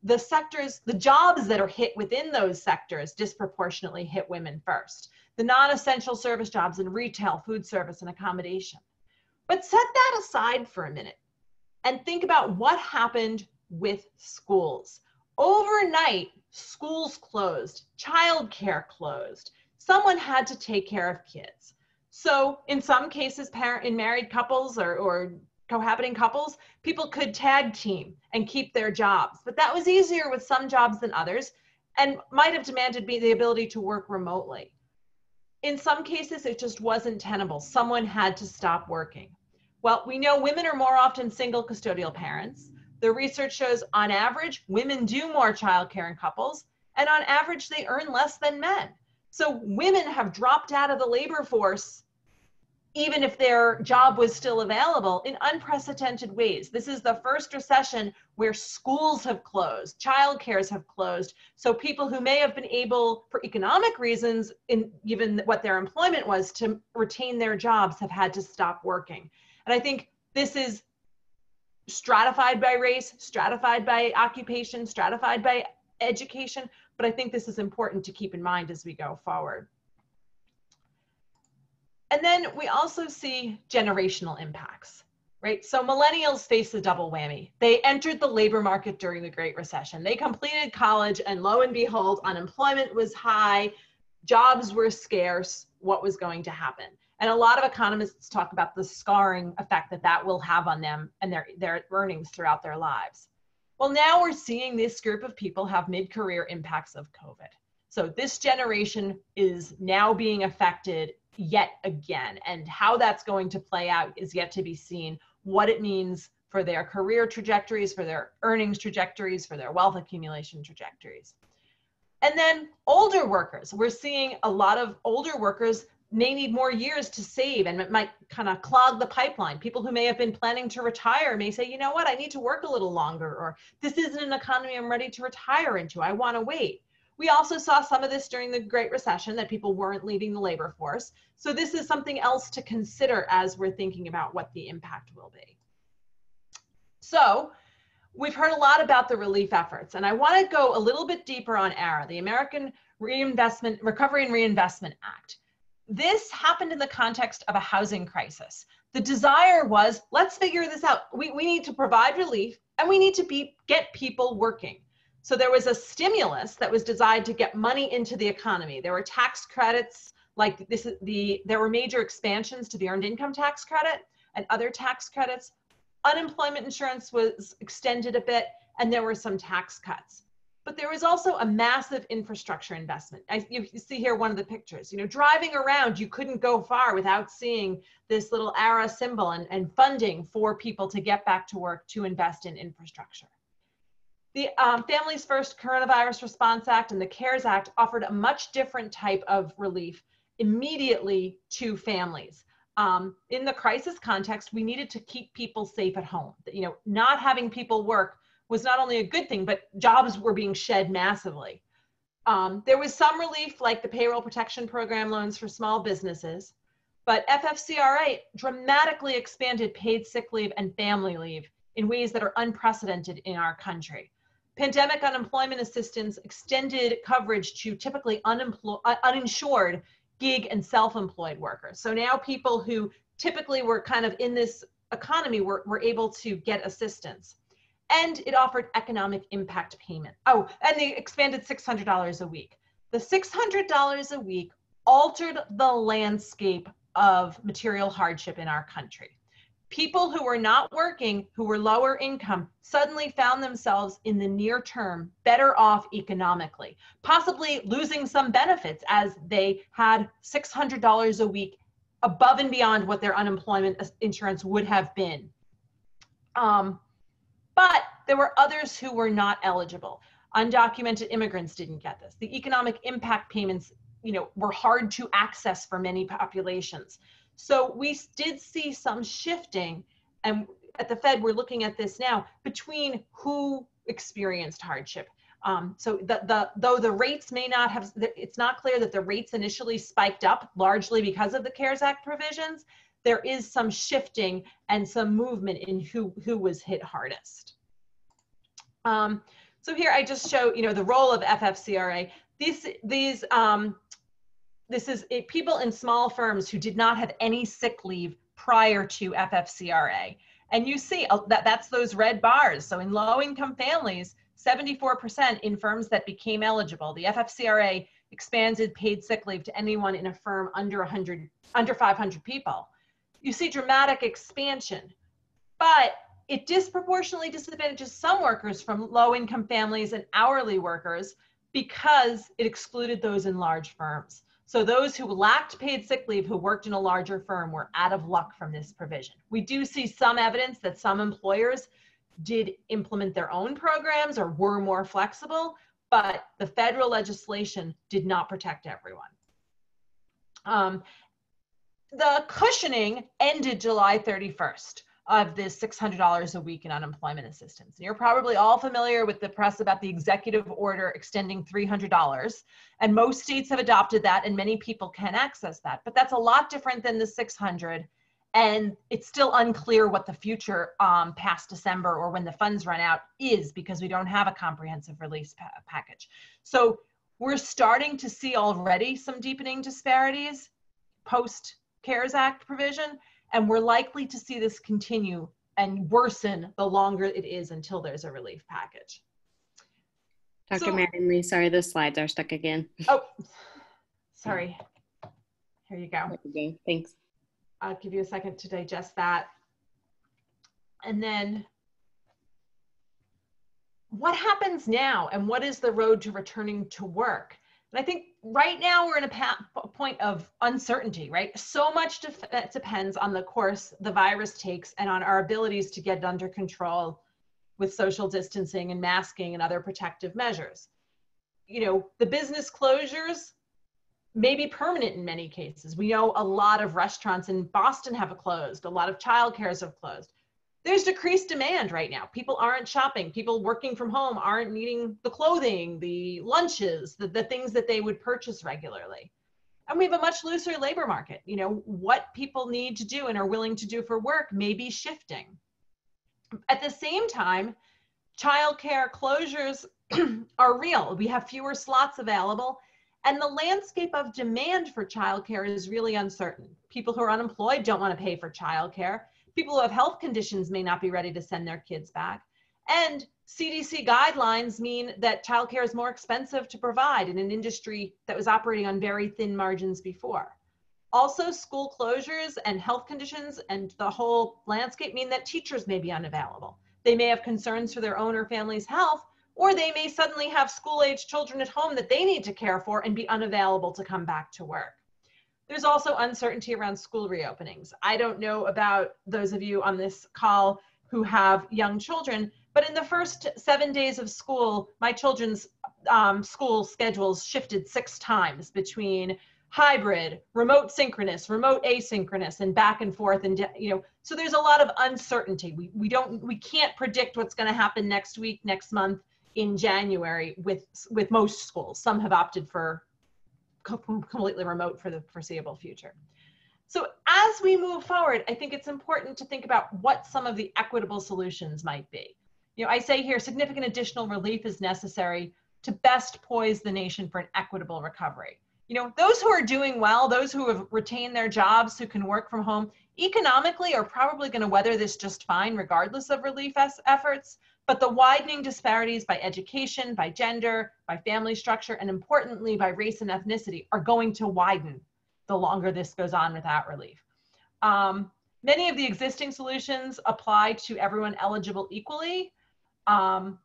the jobs that are hit within those sectors disproportionately hit women first. The non-essential service jobs in retail, food service, and accommodation. But set that aside for a minute and think about what happened with schools. Overnight, schools closed, childcare closed. Someone had to take care of kids. So in some cases, in married couples or cohabiting couples, people could tag team and keep their jobs. But that was easier with some jobs than others and might have demanded the ability to work remotely. In some cases, it just wasn't tenable. Someone had to stop working. Well, we know women are more often single custodial parents. The research shows on average, women do more childcare in couples, and on average, they earn less than men. So women have dropped out of the labor force, even if their job was still available, in unprecedented ways. This is the first recession where schools have closed, childcares have closed. So people who may have been able, for economic reasons, given what their employment was, to retain their jobs have had to stop working. And I think this is stratified by race, stratified by occupation, stratified by education, but I think this is important to keep in mind as we go forward. And then we also see generational impacts, right? So millennials face a double whammy. They entered the labor market during the Great Recession. They completed college, and lo and behold, unemployment was high, jobs were scarce. What was going to happen? And a lot of economists talk about the scarring effect that will have on them and their earnings throughout their lives. Well, now we're seeing this group of people have mid-career impacts of COVID. So this generation is now being affected yet again, and how that's going to play out is yet to be seen. What it means for their career trajectories, for their earnings trajectories, for their wealth accumulation trajectories. And then older workers, we're seeing a lot of older workers may need more years to save, and it might kind of clog the pipeline. People who may have been planning to retire may say, you know what, I need to work a little longer, or this isn't an economy I'm ready to retire into, I want to wait. We also saw some of this during the Great Recession, that people weren't leaving the labor force. So this is something else to consider as we're thinking about what the impact will be. So we've heard a lot about the relief efforts, and I want to go a little bit deeper on ARRA, the American Recovery and Reinvestment Act. This happened in the context of a housing crisis. The desire was, let's figure this out. We need to provide relief, and we need to get people working. So there was a stimulus that was designed to get money into the economy. There were tax credits, like there were major expansions to the earned income tax credit and other tax credits. Unemployment insurance was extended a bit, and there were some tax cuts. But there was also a massive infrastructure investment. You see here one of the pictures. You know, driving around, you couldn't go far without seeing this little ARRA symbol and funding for people to get back to work to invest in infrastructure. The Families First Coronavirus Response Act and the CARES Act offered a much different type of relief immediately to families. In the crisis context, we needed to keep people safe at home. You know, not having people work was not only a good thing, but jobs were being shed massively. There was some relief, like the payroll protection program loans for small businesses, but FFCRA dramatically expanded paid sick leave and family leave in ways that are unprecedented in our country. Pandemic unemployment assistance extended coverage to typically uninsured gig and self-employed workers. So now people who typically were kind of in this economy were able to get assistance. And it offered economic impact payment. Oh, and they expanded $600 a week. The $600 a week altered the landscape of material hardship in our country. People who were not working, who were lower income, suddenly found themselves in the near term better off economically, possibly losing some benefits as they had $600 a week above and beyond what their unemployment insurance would have been. But there were others who were not eligible. Undocumented immigrants didn't get this. The economic impact payments, were hard to access for many populations. So we did see some shifting, and at the Fed, we're looking at this now, between who experienced hardship. So though the rates may not have, it's not clear that the rates initially spiked up largely because of the CARES Act provisions. There is some shifting and some movement in who was hit hardest. So here I just show, the role of FFCRA. This is people in small firms who did not have any sick leave prior to FFCRA. And you see that's those red bars. So in low-income families, 74% in firms that became eligible. The FFCRA expanded paid sick leave to anyone in a firm under 500 people. You see dramatic expansion, but it disproportionately disadvantages some workers from low-income families and hourly workers because it excluded those in large firms. So those who lacked paid sick leave who worked in a larger firm were out of luck from this provision. We do see some evidence that some employers did implement their own programs or were more flexible, but the federal legislation did not protect everyone. The cushioning ended July 31st of this $600 a week in unemployment assistance. And you're probably all familiar with the press about the executive order extending $300, and most states have adopted that and many people can access that, but that's a lot different than the $600, and it's still unclear what the future past December or when the funds run out is, because we don't have a comprehensive release package. So we're starting to see already some deepening disparities post CARES Act provision, and we're likely to see this continue and worsen the longer it is until there's a relief package. Dr. Mattingly, sorry, the slides are stuck again. Oh, sorry. Here you go. Okay, thanks. I'll give you a second to digest that. And then what happens now, and what is the road to returning to work? And I think right now we're in a point of uncertainty, right? So much depends on the course the virus takes and on our abilities to get it under control with social distancing and masking and other protective measures. The business closures may be permanent in many cases. We know a lot of restaurants in Boston have closed. A lot of childcares have closed. There's decreased demand right now. People aren't shopping. People working from home aren't needing the clothing, the lunches, the things that they would purchase regularly. And we have a much looser labor market. What people need to do and are willing to do for work may be shifting. At the same time, childcare closures are real. We have fewer slots available, and the landscape of demand for childcare is really uncertain. People who are unemployed don't want to pay for childcare. People who have health conditions may not be ready to send their kids back. And CDC guidelines mean that childcare is more expensive to provide in an industry that was operating on very thin margins before. Also, school closures and health conditions and the whole landscape mean that teachers may be unavailable. They may have concerns for their own or family's health, or they may suddenly have school-age children at home that they need to care for and be unavailable to come back to work. There's also uncertainty around school reopenings. I don't know about those of you on this call who have young children, but in the first 7 days of school, my children's school schedules shifted 6 times between hybrid, remote synchronous, remote asynchronous, and back and forth. And so there's a lot of uncertainty. We can't predict what's going to happen next week, next month, in January with most schools. Some have opted for completely remote for the foreseeable future. So as we move forward, I think it's important to think about what some of the equitable solutions might be. I say here, significant additional relief is necessary to best poise the nation for an equitable recovery. Those who are doing well, those who have retained their jobs, who can work from home, economically are probably going to weather this just fine, regardless of relief efforts. But the widening disparities by education, by gender, by family structure, and importantly, by race and ethnicity are going to widen the longer this goes on without relief. Many of the existing solutions apply to everyone eligible equally. And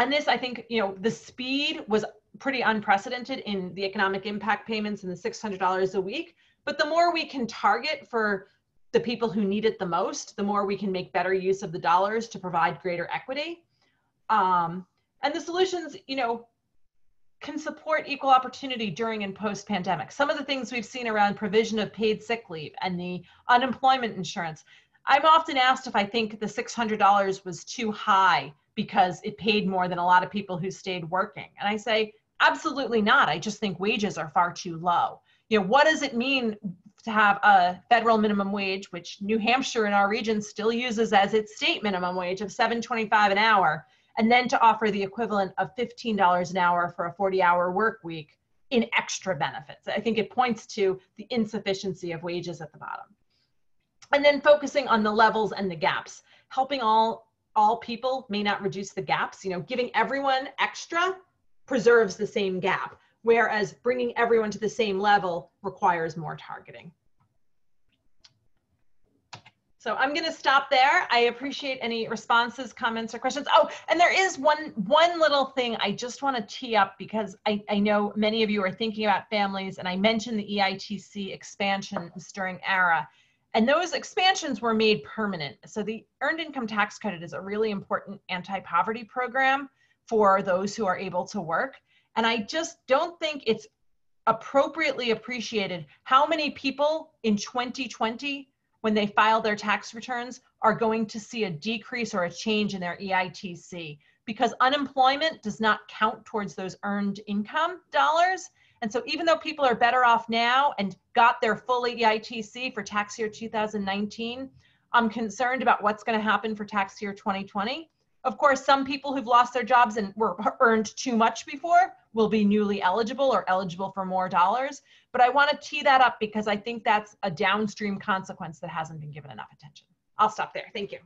this, I think, the speed was pretty unprecedented in the economic impact payments and the $600 a week. But the more we can target for the people who need it the most, the more we can make better use of the dollars to provide greater equity. And the solutions, can support equal opportunity during and post-pandemic. Some of the things we've seen around provision of paid sick leave and the unemployment insurance. I'm often asked if I think the $600 was too high because it paid more than a lot of people who stayed working. And I say, absolutely not. I just think wages are far too low. What does it mean to have a federal minimum wage, which New Hampshire in our region still uses as its state minimum wage of $7.25 an hour, and then to offer the equivalent of $15 an hour for a 40-hour work week in extra benefits? I think it points to the insufficiency of wages at the bottom. And then focusing on the levels and the gaps. Helping all people may not reduce the gaps. Giving everyone extra preserves the same gap, whereas bringing everyone to the same level requires more targeting. So I'm going to stop there. I appreciate any responses, comments, or questions. Oh, and there is one little thing I just want to tee up, because I know many of you are thinking about families, and I mentioned the EITC expansions during ERA, and those expansions were made permanent. So the Earned Income Tax Credit is a really important anti-poverty program for those who are able to work. And I just don't think it's appropriately appreciated how many people in 2020, when they file their tax returns, are going to see a decrease or a change in their EITC, because unemployment does not count towards those earned income dollars. And so even though people are better off now and got their full EITC for tax year 2019, I'm concerned about what's going to happen for tax year 2020. Of course, some people who've lost their jobs and were earned too much before will be newly eligible or eligible for more dollars. But I want to tee that up because I think that's a downstream consequence that hasn't been given enough attention. I'll stop there. Thank you.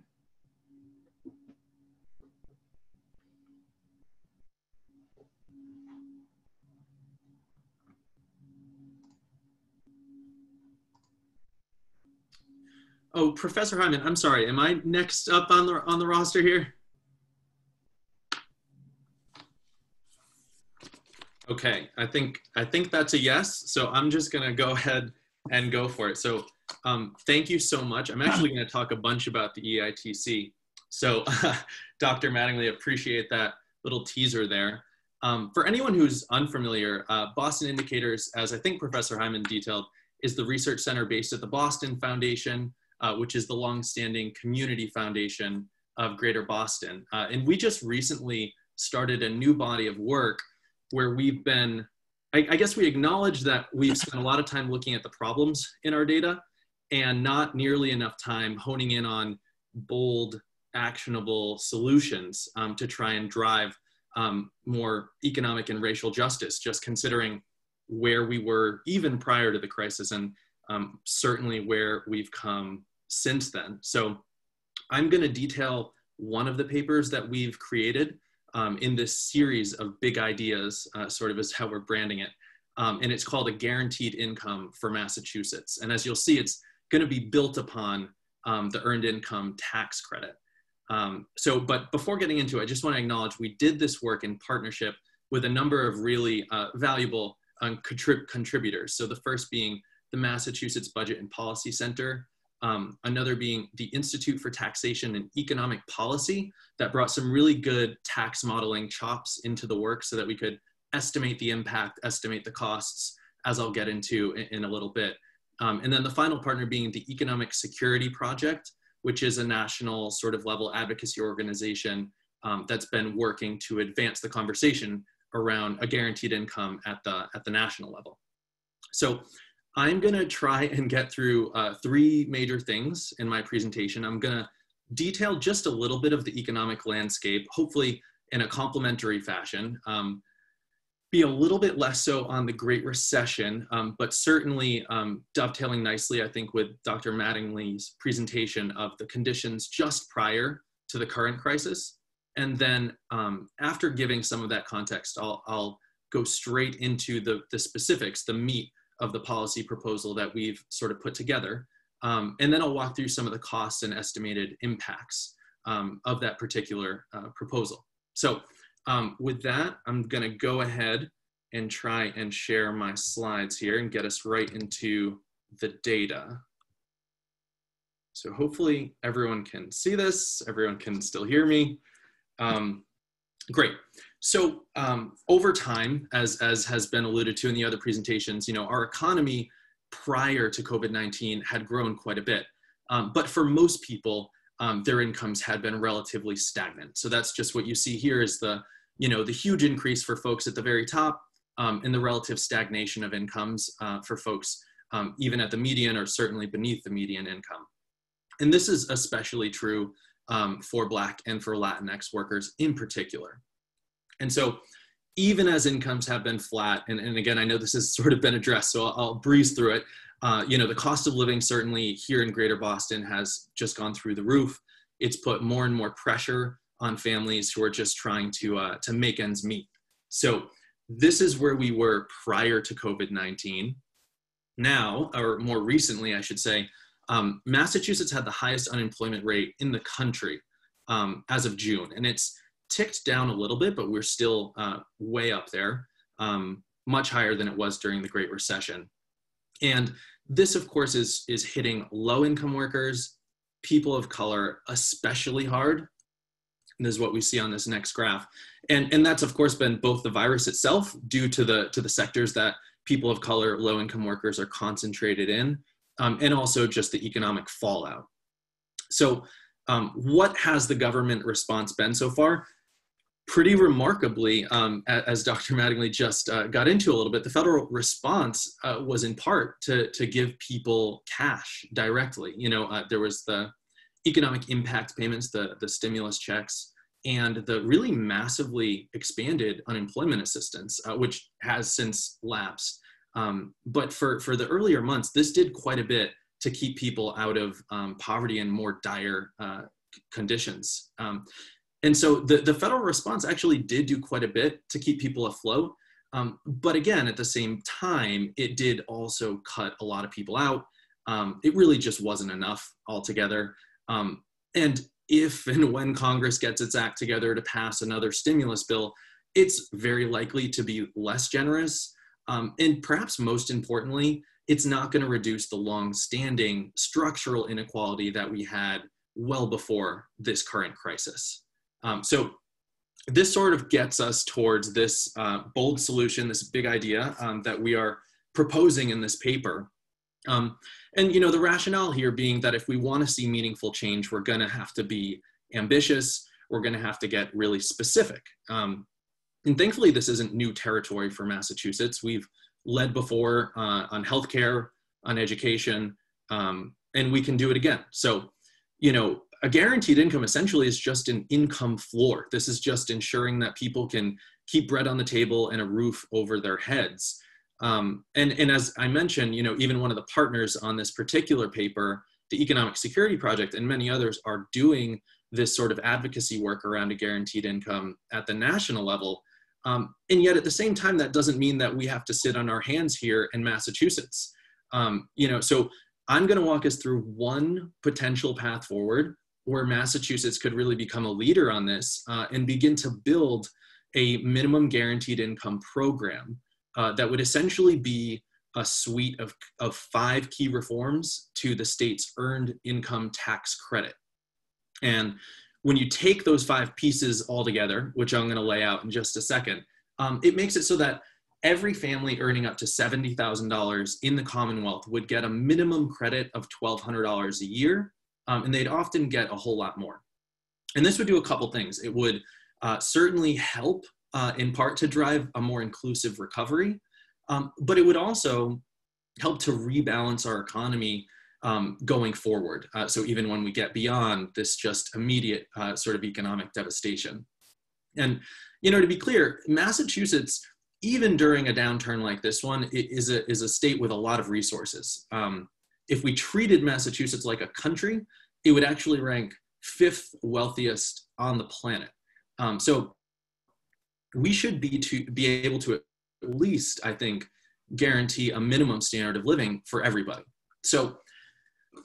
Oh, Professor Hyman, I'm sorry. Am I next up on the roster here? Okay, I think that's a yes. So I'm just gonna go ahead and go for it. So thank you so much. I'm actually gonna talk a bunch about the EITC. So Dr. Mattingly, appreciate that little teaser there. For anyone who's unfamiliar, Boston Indicators, as I think Professor Hyman detailed, is the research center based at the Boston Foundation, which is the longstanding community foundation of Greater Boston. And we just recently started a new body of work where we've been, I guess we acknowledge that we've spent a lot of time looking at the problems in our data and not nearly enough time honing in on bold, actionable solutions to try and drive more economic and racial justice, just considering where we were even prior to the crisis and certainly where we've come since then. So I'm going to detail one of the papers that we've created in this series of big ideas, sort of is how we're branding it. And it's called A Guaranteed Income for Massachusetts. And as you'll see, it's going to be built upon the Earned Income Tax Credit. But before getting into it, I just want to acknowledge we did this work in partnership with a number of really valuable contributors. So the first being the Massachusetts Budget and Policy Center, another being the Institute for Taxation and Economic Policy that brought some really good tax modeling chops into the work so that we could estimate the impact, estimate the costs, as I'll get into in a little bit. And then the final partner being the Economic Security Project, which is a national sort of level advocacy organization that's been working to advance the conversation around a guaranteed income at the national level. So I'm gonna try and get through three major things in my presentation. I'm gonna detail just a little bit of the economic landscape, hopefully in a complementary fashion, be a little bit less so on the Great Recession, but certainly dovetailing nicely, I think, with Dr. Mattingly's presentation of the conditions just prior to the current crisis. And then after giving some of that context, I'll go straight into the specifics, the meat of the policy proposal that we've sort of put together. And then I'll walk through some of the costs and estimated impacts of that particular proposal. So with that, I'm gonna go ahead and try and share my slides here and get us right into the data. So hopefully everyone can see this, everyone can still hear me. Great. So over time, as has been alluded to in the other presentations, our economy prior to COVID-19 had grown quite a bit. But for most people, their incomes had been relatively stagnant. So that's just what you see here is the huge increase for folks at the very top and the relative stagnation of incomes for folks even at the median or certainly beneath the median income. And this is especially true for Black and for Latinx workers in particular. And so even as incomes have been flat, and again, I know this has sort of been addressed, so I'll breeze through it. The cost of living certainly here in Greater Boston has just gone through the roof. It's put more and more pressure on families who are just trying to make ends meet. So this is where we were prior to COVID-19. Now, or more recently, I should say, Massachusetts had the highest unemployment rate in the country as of June, and it's ticked down a little bit, but we're still way up there, much higher than it was during the Great Recession. And this, of course, is hitting low-income workers, people of color, especially hard. And this is what we see on this next graph. And that's, of course, been both the virus itself due to the sectors that people of color, low-income workers are concentrated in, and also just the economic fallout. So what has the government response been so far? Pretty remarkably, as Dr. Mattingly just got into a little bit, the federal response was in part to give people cash directly. There was the economic impact payments, the stimulus checks, and the really massively expanded unemployment assistance, which has since lapsed. But for the earlier months, this did quite a bit to keep people out of poverty and more dire conditions. And so the federal response actually did do quite a bit to keep people afloat. But again, at the same time, it did also cut a lot of people out. It really just wasn't enough altogether. And if and when Congress gets its act together to pass another stimulus bill, it's very likely to be less generous. And perhaps most importantly, it's not going to reduce the long-standing structural inequality that we had well before this current crisis. So this sort of gets us towards this bold solution, this big idea that we are proposing in this paper. And the rationale here being that if we want to see meaningful change, we're going to have to be ambitious. We're going to have to get really specific. And thankfully, this isn't new territory for Massachusetts. We've led before on healthcare, on education, and we can do it again. So, a guaranteed income essentially is just an income floor. This is just ensuring that people can keep bread on the table and a roof over their heads. And as I mentioned, even one of the partners on this particular paper, the Economic Security Project, and many others are doing this sort of advocacy work around a guaranteed income at the national level. And yet at the same time, that doesn't mean that we have to sit on our hands here in Massachusetts. So I'm going to walk us through one potential path forward where Massachusetts could really become a leader on this and begin to build a minimum guaranteed income program that would essentially be a suite of 5 key reforms to the state's earned income tax credit. And when you take those 5 pieces all together, which I'm going to lay out in just a second, it makes it so that every family earning up to $70,000 in the Commonwealth would get a minimum credit of $1,200 a year, and they'd often get a whole lot more. And this would do a couple things. It would certainly help in part to drive a more inclusive recovery, but it would also help to rebalance our economy going forward. So even when we get beyond this just immediate sort of economic devastation. And, to be clear, Massachusetts, even during a downturn like this one, is a state with a lot of resources. If we treated Massachusetts like a country, it would actually rank 5th wealthiest on the planet. So we should be able to at least, I think, guarantee a minimum standard of living for everybody. So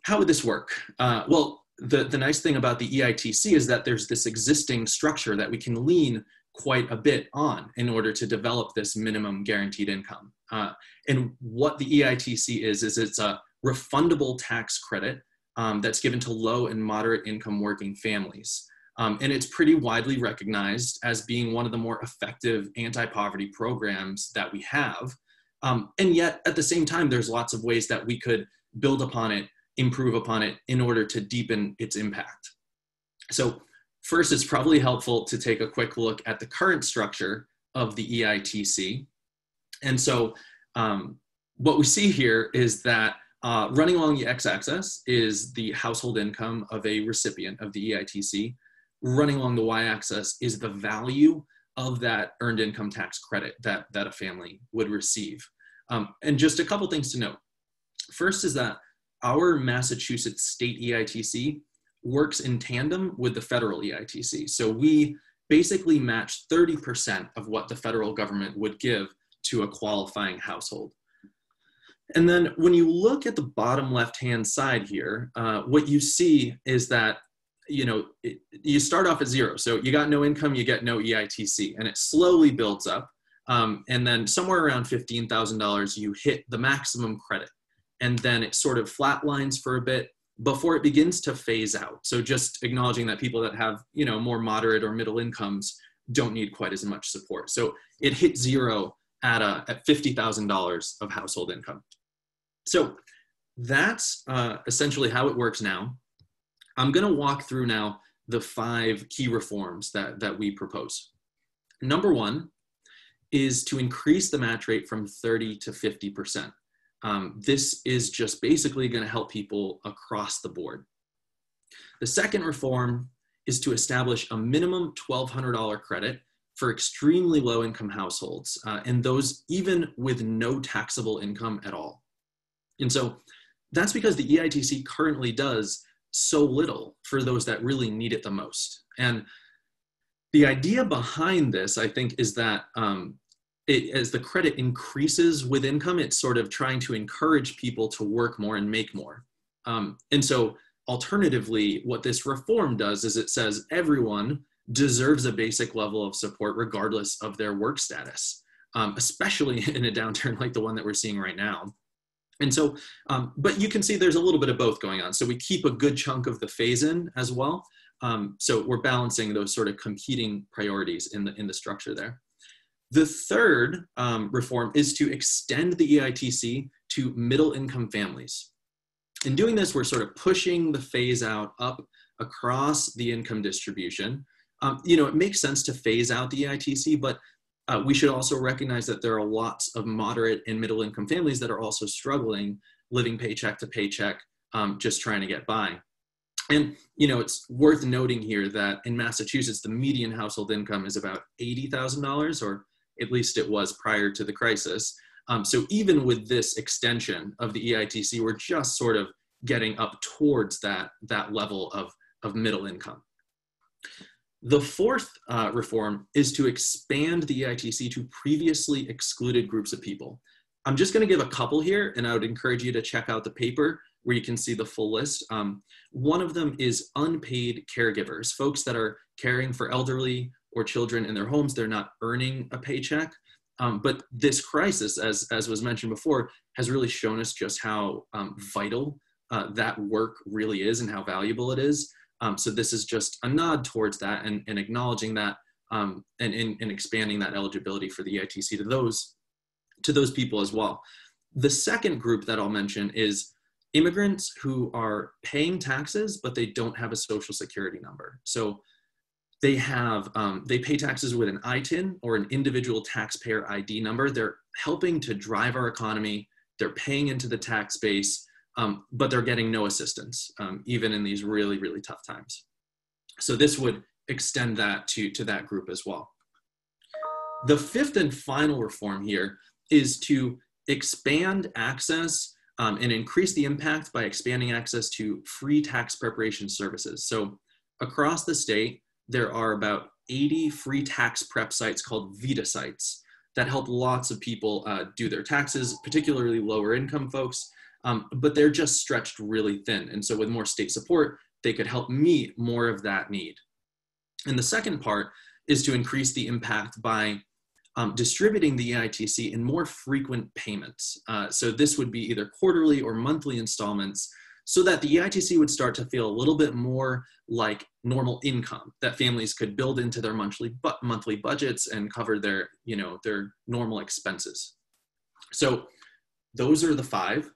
how would this work? Well, the nice thing about the EITC is that there's this existing structure that we can lean quite a bit on in order to develop this minimum guaranteed income. And what the EITC is it's a refundable tax credit that's given to low and moderate income working families. And it's pretty widely recognized as being one of the more effective anti-poverty programs that we have. And yet at the same time, there's lots of ways that we could build upon it, improve upon it in order to deepen its impact. So first, it's probably helpful to take a quick look at the current structure of the EITC. And so what we see here is that running along the x-axis is the household income of a recipient of the EITC. Running along the y-axis is the value of that earned income tax credit that a family would receive. And just a couple things to note. First is that our Massachusetts state EITC works in tandem with the federal EITC. So we basically match 30% of what the federal government would give to a qualifying household. And then when you look at the bottom left-hand side here, what you see is that, you know, you start off at zero. So you got no income, you get no EITC, and it slowly builds up. And then somewhere around $15,000, you hit the maximum credit. And then it sort of flatlines for a bit before it begins to phase out. So just acknowledging that people that have, you know, more moderate or middle incomes don't need quite as much support. So it hit zero at $50,000 of household income. So that's essentially how it works now. I'm going to walk through now the 5 key reforms that we propose. Number 1 is to increase the match rate from 30 to 50%. This is just basically going to help people across the board. The second reform is to establish a minimum $1,200 credit for extremely low income households, and those even with no taxable income at all. And so that's because the EITC currently does so little for those that really need it the most. And the idea behind this, I think, is that as the credit increases with income, it's sort of trying to encourage people to work more and make more. And so alternatively, what this reform does is it says everyone deserves a basic level of support regardless of their work status, especially in a downturn like the one that we're seeing right now. And so, but you can see there's a little bit of both going on. So we keep a good chunk of the phase-in as well. So we're balancing those sort of competing priorities in the structure there. The third reform is to extend the EITC to middle income families. In doing this, we're sort of pushing the phase out up across the income distribution. You know, it makes sense to phase out the EITC, but we should also recognize that there are lots of moderate and middle income families that are also struggling, living paycheck to paycheck, just trying to get by. And, you know, it's worth noting here that in Massachusetts, the median household income is about $80,000, or at least it was prior to the crisis. So even with this extension of the EITC, we're just sort of getting up towards that level of middle income. The fourth reform is to expand the EITC to previously excluded groups of people. I'm just going to give a couple here, and I would encourage you to check out the paper where you can see the full list. One of them is unpaid caregivers, folks that are caring for elderly or children in their homes. They're not earning a paycheck. But this crisis, as was mentioned before, has really shown us just how vital that work really is and how valuable it is. So this is just a nod towards that and acknowledging that and expanding that eligibility for the EITC to those people as well. The second group that I'll mention is immigrants who are paying taxes, but they don't have a social security number. So they pay taxes with an ITIN or an individual taxpayer ID number. They're helping to drive our economy. They're paying into the tax base. But they're getting no assistance, even in these really, really tough times. So this would extend that to that group as well. The fifth and final reform here is to expand access and increase the impact by expanding access to free tax preparation services. So across the state, there are about 80 free tax prep sites called Vida sites that help lots of people do their taxes, particularly lower income folks. but they're just stretched really thin. And so with more state support, they could help meet more of that need. And the second part is to increase the impact by distributing the EITC in more frequent payments. So this would be either quarterly or monthly installments, so that the EITC would start to feel a little bit more like normal income that families could build into their monthly budgets and cover their, their normal expenses. So those are the 5.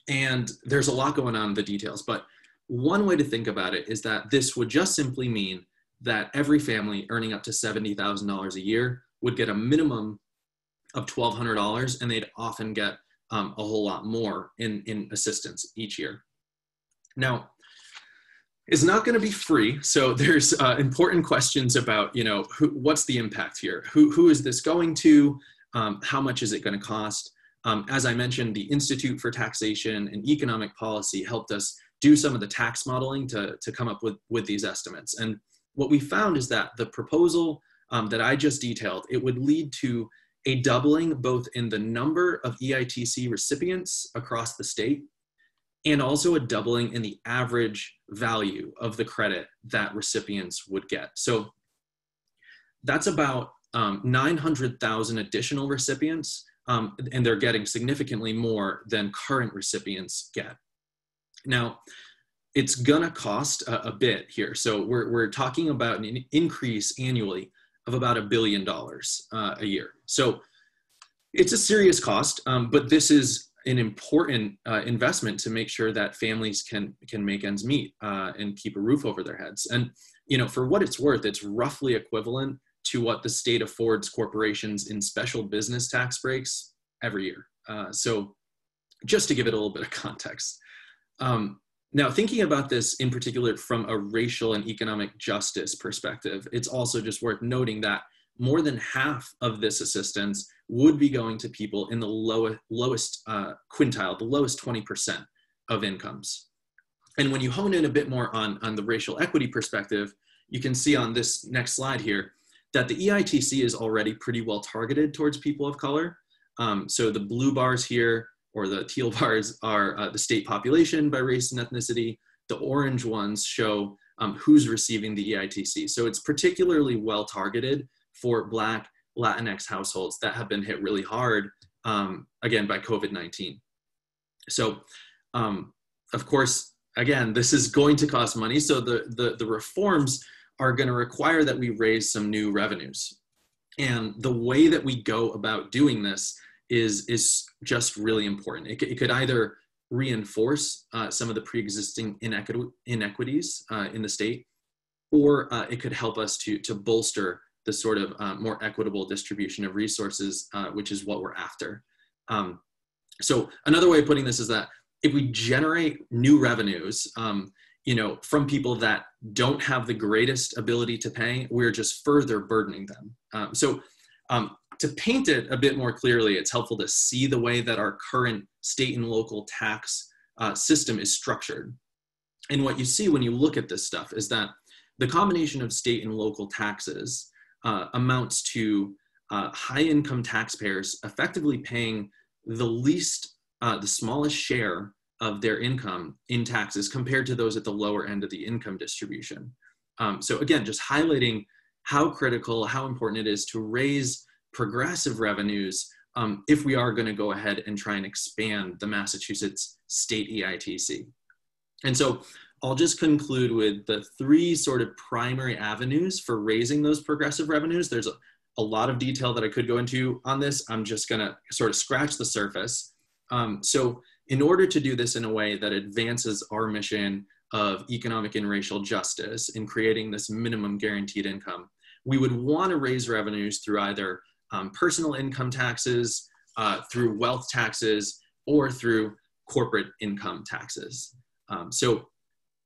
And there's a lot going on in the details, but one way to think about it is that this would just simply mean that every family earning up to $70,000 a year would get a minimum of $1,200, and they'd often get a whole lot more in assistance each year. Now, it's not going to be free, so there's important questions about, what's the impact here? Who is this going to? How much is it going to cost? As I mentioned, the Institute for Taxation and Economic Policy helped us do some of the tax modeling to come up with these estimates. And what we found is that the proposal that I just detailed, it would lead to a doubling both in the number of EITC recipients across the state, and also a doubling in the average value of the credit that recipients would get. So that's about 900,000 additional recipients, and they're getting significantly more than current recipients get. Now, it's gonna cost a bit here. So we're talking about an increase annually of about $1 billion a year. So it's a serious cost, but this is an important investment to make sure that families can make ends meet and keep a roof over their heads. And for what it's worth, it's roughly equivalent to what the state affords corporations in special business tax breaks every year. So just to give it a little bit of context. Now, thinking about this in particular from a racial and economic justice perspective, it's also just worth noting that more than half of this assistance would be going to people in the lowest quintile, the lowest 20% of incomes. And when you hone in a bit more on the racial equity perspective, you can see on this next slide here that the EITC is already pretty well targeted towards people of color. So the blue bars here, or the teal bars, are the state population by race and ethnicity. The orange ones show who's receiving the EITC. So it's particularly well targeted for Black, Latinx households that have been hit really hard, again, by COVID-19. So, of course, again, this is going to cost money. So the reforms are going to require that we raise some new revenues. And the way that we go about doing this is just really important. It could either reinforce some of the pre-existing inequities in the state, or it could help us to bolster the sort of more equitable distribution of resources, which is what we're after. So another way of putting this is that if we generate new revenues, from people that don't have the greatest ability to pay, we're just further burdening them. So to paint it a bit more clearly, it's helpful to see the way that our current state and local tax system is structured. And what you see when you look at this stuff is that the combination of state and local taxes amounts to high income taxpayers effectively paying the smallest share of their income in taxes compared to those at the lower end of the income distribution. So again, just highlighting how critical, how important it is to raise progressive revenues if we are going to go ahead and try and expand the Massachusetts state EITC. And so I'll just conclude with the 3 sort of primary avenues for raising those progressive revenues. There's a lot of detail that I could go into on this. I'm just going to sort of scratch the surface. So in order to do this in a way that advances our mission of economic and racial justice in creating this minimum guaranteed income, we would want to raise revenues through either personal income taxes, through wealth taxes, or through corporate income taxes. So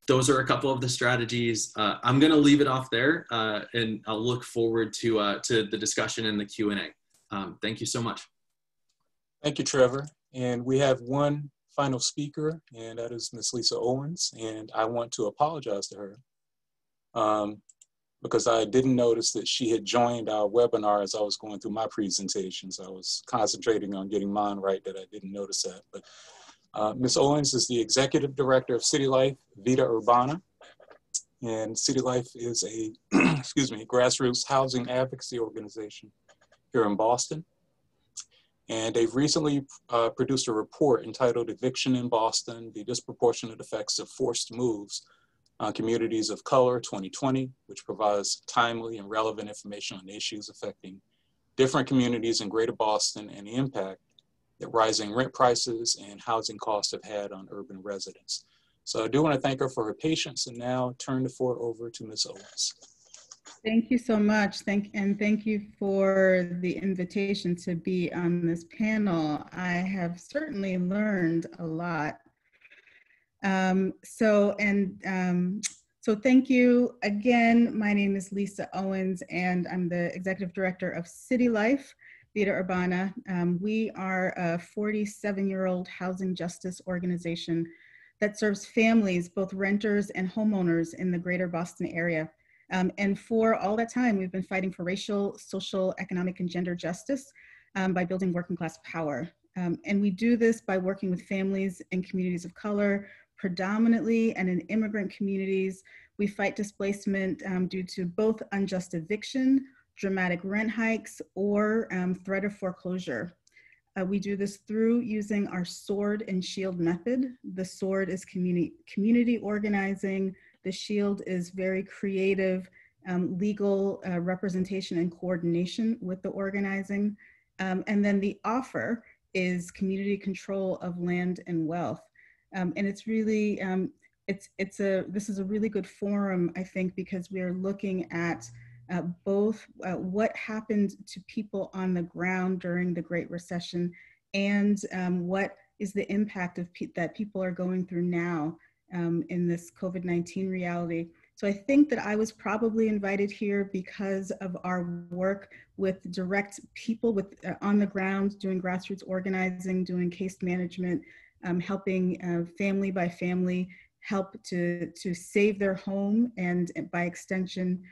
those are a couple of the strategies. I'm going to leave it off there, and I'll look forward to the discussion in the Q&A. Thank you so much. Thank you, Trevor. And we have one final speaker, and that is Ms. Lisa Owens, and I want to apologize to her. because I didn't notice that she had joined our webinar as I was going through my presentations. I was concentrating on getting mine right that I didn't notice that. But Ms. Owens is the Executive Director of City Life, Vida Urbana. And City Life is a, excuse me, grassroots housing advocacy organization here in Boston. And they've recently produced a report entitled Eviction in Boston, the Disproportionate Effects of Forced Moves on Communities of Color 2020, which provides timely and relevant information on issues affecting different communities in Greater Boston and the impact that rising rent prices and housing costs have had on urban residents. So I do want to thank her for her patience and now turn the floor over to Ms. Owens. Thank you so much. Thank you for the invitation to be on this panel. I have certainly learned a lot. So thank you again. My name is Lisa Owens and I'm the Executive Director of City Life, Vida Urbana. We are a 47-year-old housing justice organization that serves families, both renters and homeowners in the Greater Boston area. And for all that time, we've been fighting for racial, social, economic, and gender justice by building working class power. And we do this by working with families and communities of color, predominantly and in immigrant communities. We fight displacement due to both unjust eviction, dramatic rent hikes, or threat of foreclosure. We do this through using our sword and shield method. The sword is community organizing. The shield is very creative legal representation and coordination with the organizing. And then the offer is community control of land and wealth. And it's really, this is a really good forum, I think, because we are looking at both what happened to people on the ground during the Great Recession and what is the impact of that people are going through now in this COVID-19 reality. So I think that I was probably invited here because of our work with direct people with on the ground, doing grassroots organizing, doing case management, helping family by family help to save their home and by extension,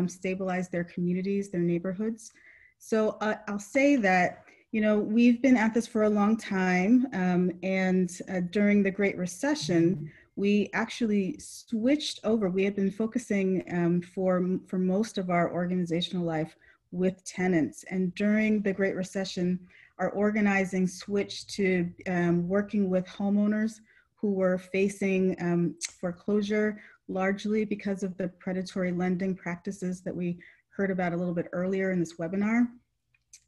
stabilize their communities, their neighborhoods. So I'll say that, you know, we've been at this for a long time, and during the Great Recession, we actually switched over. We had been focusing for most of our organizational life with tenants, and during the Great Recession, our organizing switched to working with homeowners who were facing foreclosure, largely because of the predatory lending practices that we heard about a little bit earlier in this webinar.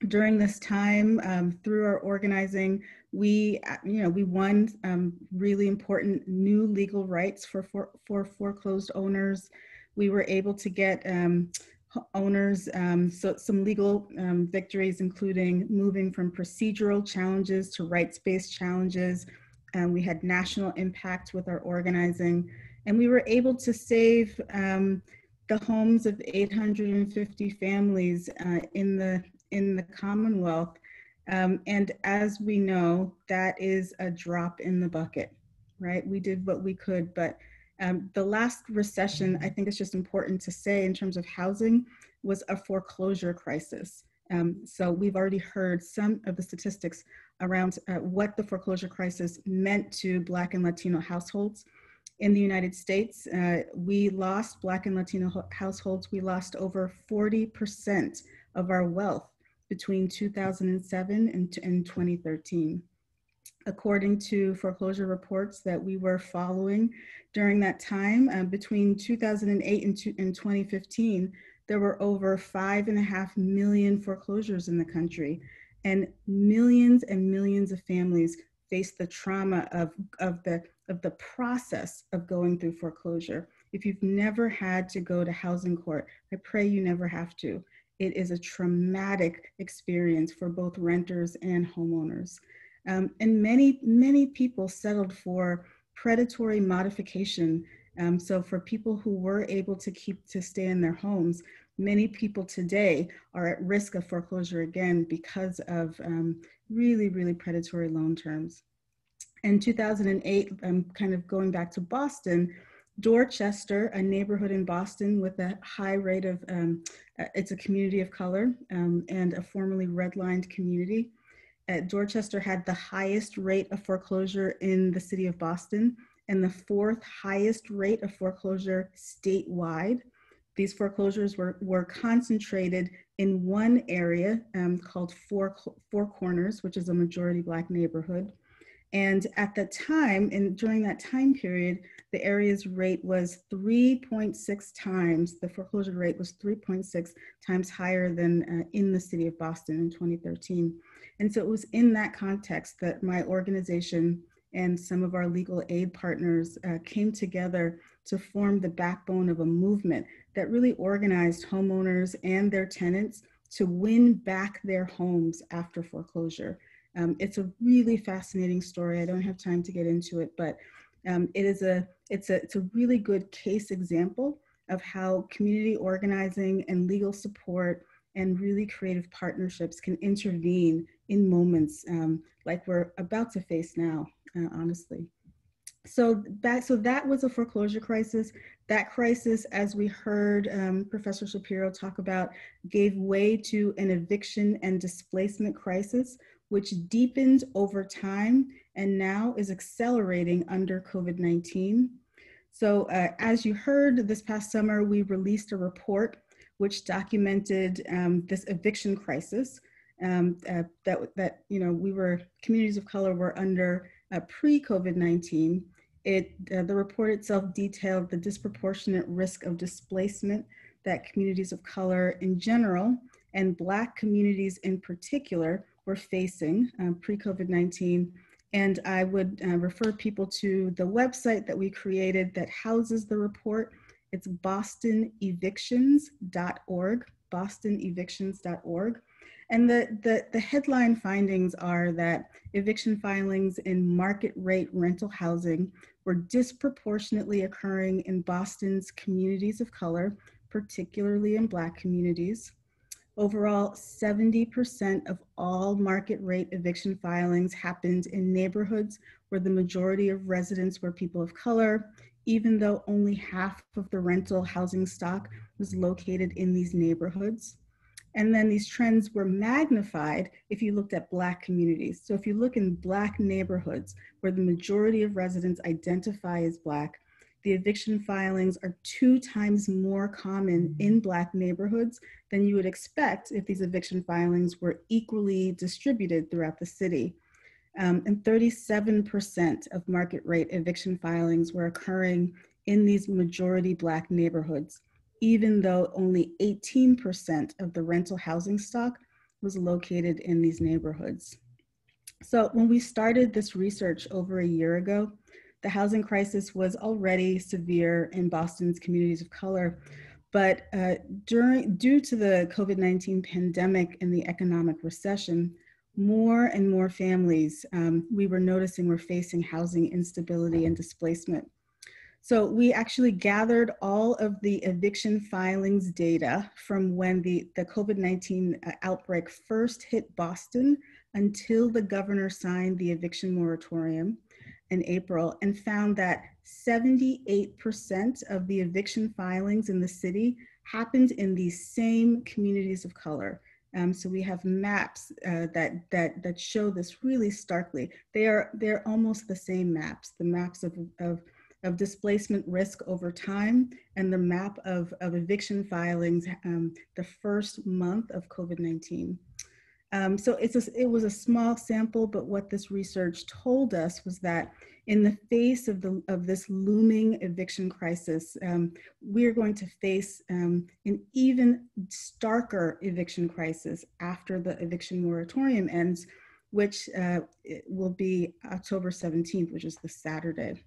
During this time, through our organizing, we won really important new legal rights for foreclosed owners. We were able to get owners some legal victories, including moving from procedural challenges to rights-based challenges. We had national impact with our organizing, and we were able to save the homes of 850 families in the Commonwealth. And as we know, that is a drop in the bucket, right? We did what we could, but the last recession, I think it's just important to say in terms of housing, was a foreclosure crisis. So we've already heard some of the statistics around what the foreclosure crisis meant to Black and Latino households. In the United States, we lost Black and Latino households. We lost over 40% of our wealth between 2007 and 2013. According to foreclosure reports that we were following during that time, between 2008 and 2015, there were over 5.5 million foreclosures in the country, and millions of families faced the trauma of the process of going through foreclosure. If you've never had to go to housing court, I pray you never have to. It is a traumatic experience for both renters and homeowners. And many people settled for predatory modification. So for people who were able to stay in their homes, many people today are at risk of foreclosure again because of really predatory loan terms. In 2008, kind of going back to Boston, Dorchester, a neighborhood in Boston with a high rate of, it's a community of color and a formerly redlined community. Dorchester had the highest rate of foreclosure in the city of Boston and the fourth highest rate of foreclosure statewide. These foreclosures were concentrated in one area called Four Corners, which is a majority Black neighborhood. And at the time, and during that time period, the area's rate was 3.6 times, the foreclosure rate was 3.6 times higher than in the city of Boston in 2013. And so it was in that context that my organization and some of our legal aid partners came together to form the backbone of a movement that really organized homeowners and their tenants to win back their homes after foreclosure. It's a really fascinating story. I don't have time to get into it, but it's a really good case example of how community organizing and legal support and really creative partnerships can intervene in moments like we're about to face now, honestly. So that was a foreclosure crisis. That crisis, as we heard Professor Shapiro talk about, gave way to an eviction and displacement crisis, which deepened over time and now is accelerating under COVID-19. So as you heard, this past summer, we released a report which documented this eviction crisis that communities of color were under pre-COVID-19. The report itself detailed the disproportionate risk of displacement that communities of color in general and Black communities in particular were facing pre-COVID-19. And I would refer people to the website that we created that houses the report. It's bostonevictions.org, bostonevictions.org. And the headline findings are that eviction filings in market rate rental housing were disproportionately occurring in Boston's communities of color, particularly in Black communities. Overall, 70% of all market rate eviction filings happened in neighborhoods where the majority of residents were people of color, even though only half of the rental housing stock was located in these neighborhoods. And then these trends were magnified if you looked at Black communities. So if you look in Black neighborhoods where the majority of residents identify as Black, the eviction filings are 2 times more common in Black neighborhoods than you would expect if these eviction filings were equally distributed throughout the city. And 37% of market rate eviction filings were occurring in these majority Black neighborhoods, even though only 18% of the rental housing stock was located in these neighborhoods. So when we started this research over a year ago, the housing crisis was already severe in Boston's communities of color, but due to the COVID-19 pandemic and the economic recession, more and more families we were noticing were facing housing instability and displacement. So we actually gathered all of the eviction filings data from when the COVID-19 outbreak first hit Boston until the governor signed the eviction moratorium in April, and found that 78% of the eviction filings in the city happened in these same communities of color. So we have maps that show this really starkly. They're almost the same maps, the maps of displacement risk over time and the map of eviction filings the first month of COVID-19. So it was a small sample, but what this research told us was that in the face of this looming eviction crisis, we are going to face an even starker eviction crisis after the eviction moratorium ends, which will be October 17th, which is the Saturday.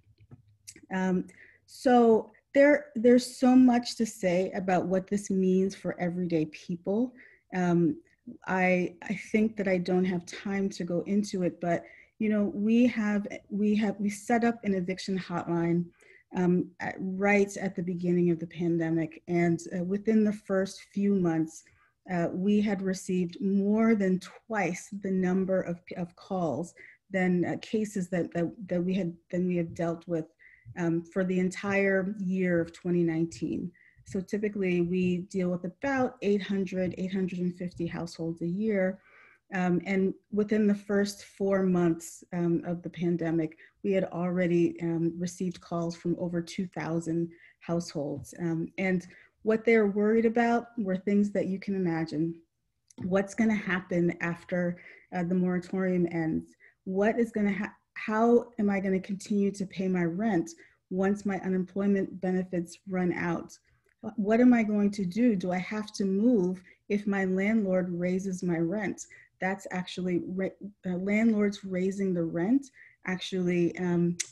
So there's so much to say about what this means for everyday people. I think that I don't have time to go into it, but we set up an eviction hotline right at the beginning of the pandemic, and within the first few months, we had received more than twice the number of calls than cases that we have dealt with for the entire year of 2019. So typically we deal with about 850 households a year. And within the first 4 months of the pandemic, we had already received calls from over 2,000 households. And what they're worried about were things that you can imagine. What's going to happen after the moratorium ends? What is going to how am I going to continue to pay my rent once my unemployment benefits run out? What am I going to do? Do I have to move if my landlord raises my rent? That's actually, landlords raising the rent actually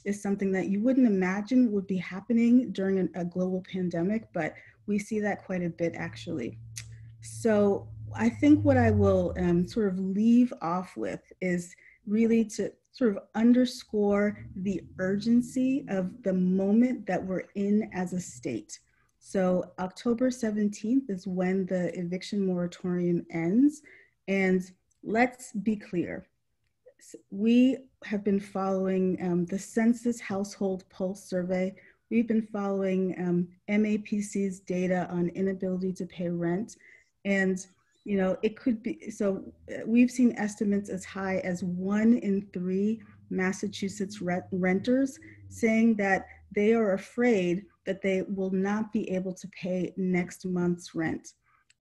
is something that you wouldn't imagine would be happening during a global pandemic, but we see that quite a bit actually. So I think what I will sort of leave off with is really to sort of underscore the urgency of the moment that we're in as a state. So October 17th is when the eviction moratorium ends. And let's be clear, we have been following the Census Household Pulse Survey. We've been following MAPC's data on inability to pay rent. And you know, it could be, so we've seen estimates as high as 1 in 3 Massachusetts renters saying that they are afraid that they will not be able to pay next month's rent.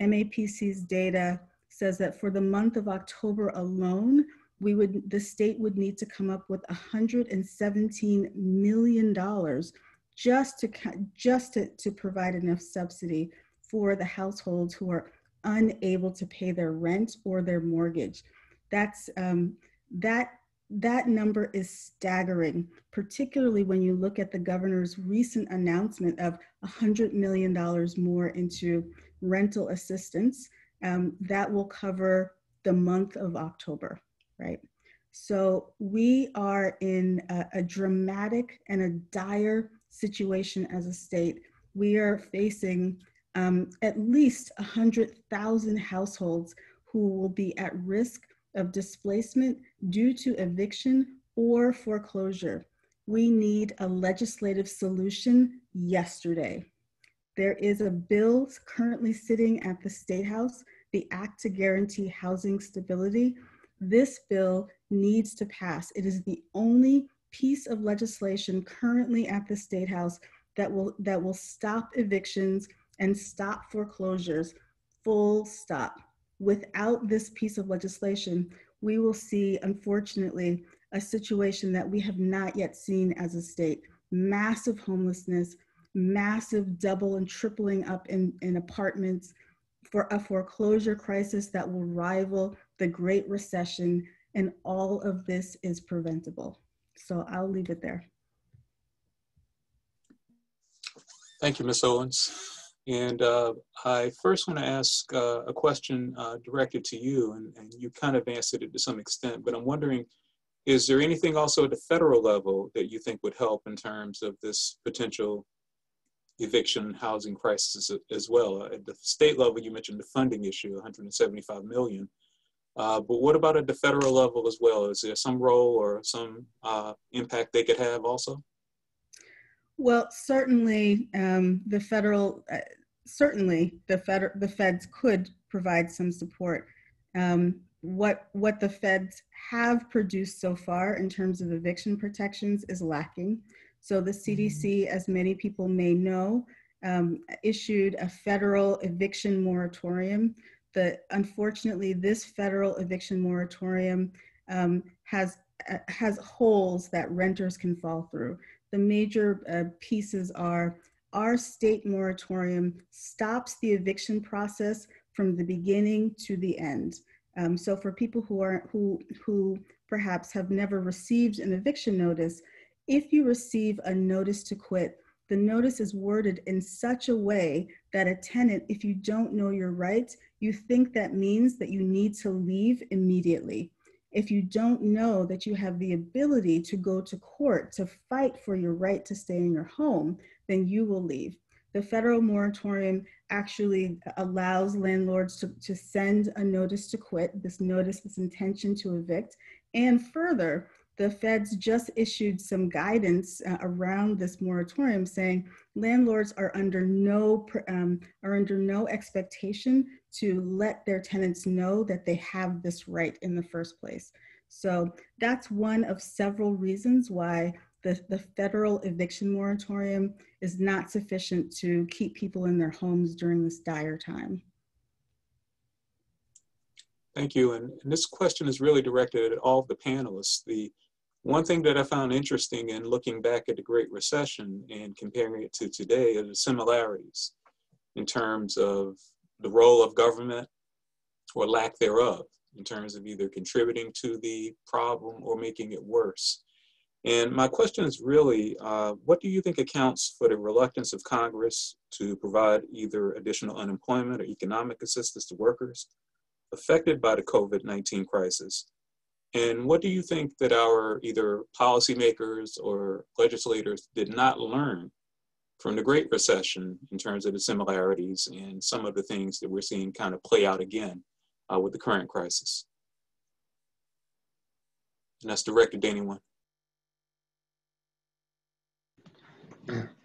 MAPC's data says that for the month of October alone, the state would need to come up with $117 million just to provide enough subsidy for the households who are unable to pay their rent or their mortgage. That's that number is staggering, particularly when you look at the governor's recent announcement of $100 million more into rental assistance that will cover the month of October, right? So we are in a dramatic and a dire situation as a state. We are facing at least 100,000 households who will be at risk of displacement due to eviction or foreclosure. We need a legislative solution yesterday. There is a bill currently sitting at the State House, the Act to Guarantee Housing Stability. This bill needs to pass. It is the only piece of legislation currently at the State House that will stop evictions and stop foreclosures, full stop. Without this piece of legislation, we will see, unfortunately, a situation that we have not yet seen as a state. Massive homelessness, massive double and tripling up in apartments, for a foreclosure crisis that will rival the Great Recession, and all of this is preventable. So I'll leave it there. Thank you, Ms. Owens. And I first want to ask a question directed to you, and you kind of answered it to some extent, but I'm wondering, is there anything also at the federal level that you think would help in terms of this potential eviction housing crisis as well? At the state level, you mentioned the funding issue, $175 million, but what about at the federal level as well? Is there some role or some impact they could have also? Well, certainly the feds could provide some support. What the feds have produced so far in terms of eviction protections is lacking. So the CDC, as many people may know, issued a federal eviction moratorium. Unfortunately, this federal eviction moratorium has holes that renters can fall through. The major pieces are our state moratorium stops the eviction process from the beginning to the end. So for people who perhaps have never received an eviction notice, if you receive a notice to quit, the notice is worded in such a way that a tenant, if you don't know your rights, you think that means that you need to leave immediately. If you don't know that you have the ability to go to court to fight for your right to stay in your home, then you will leave. The federal moratorium actually allows landlords to send a notice to quit, this intention to evict, and further, the feds just issued some guidance around this moratorium saying landlords are under no expectation to let their tenants know that they have this right in the first place. So that's one of several reasons why the federal eviction moratorium is not sufficient to keep people in their homes during this dire time. Thank you. And this question is really directed at all of the panelists. The one thing that I found interesting in looking back at the Great Recession and comparing it to today are the similarities in terms of the role of government or lack thereof, in terms of either contributing to the problem or making it worse. And my question is really, what do you think accounts for the reluctance of Congress to provide either additional unemployment or economic assistance to workers affected by the COVID-19 crisis? And what do you think that our either policymakers or legislators did not learn from the Great Recession in terms of the similarities and some of the things that we're seeing kind of play out again with the current crisis? And that's directed to anyone.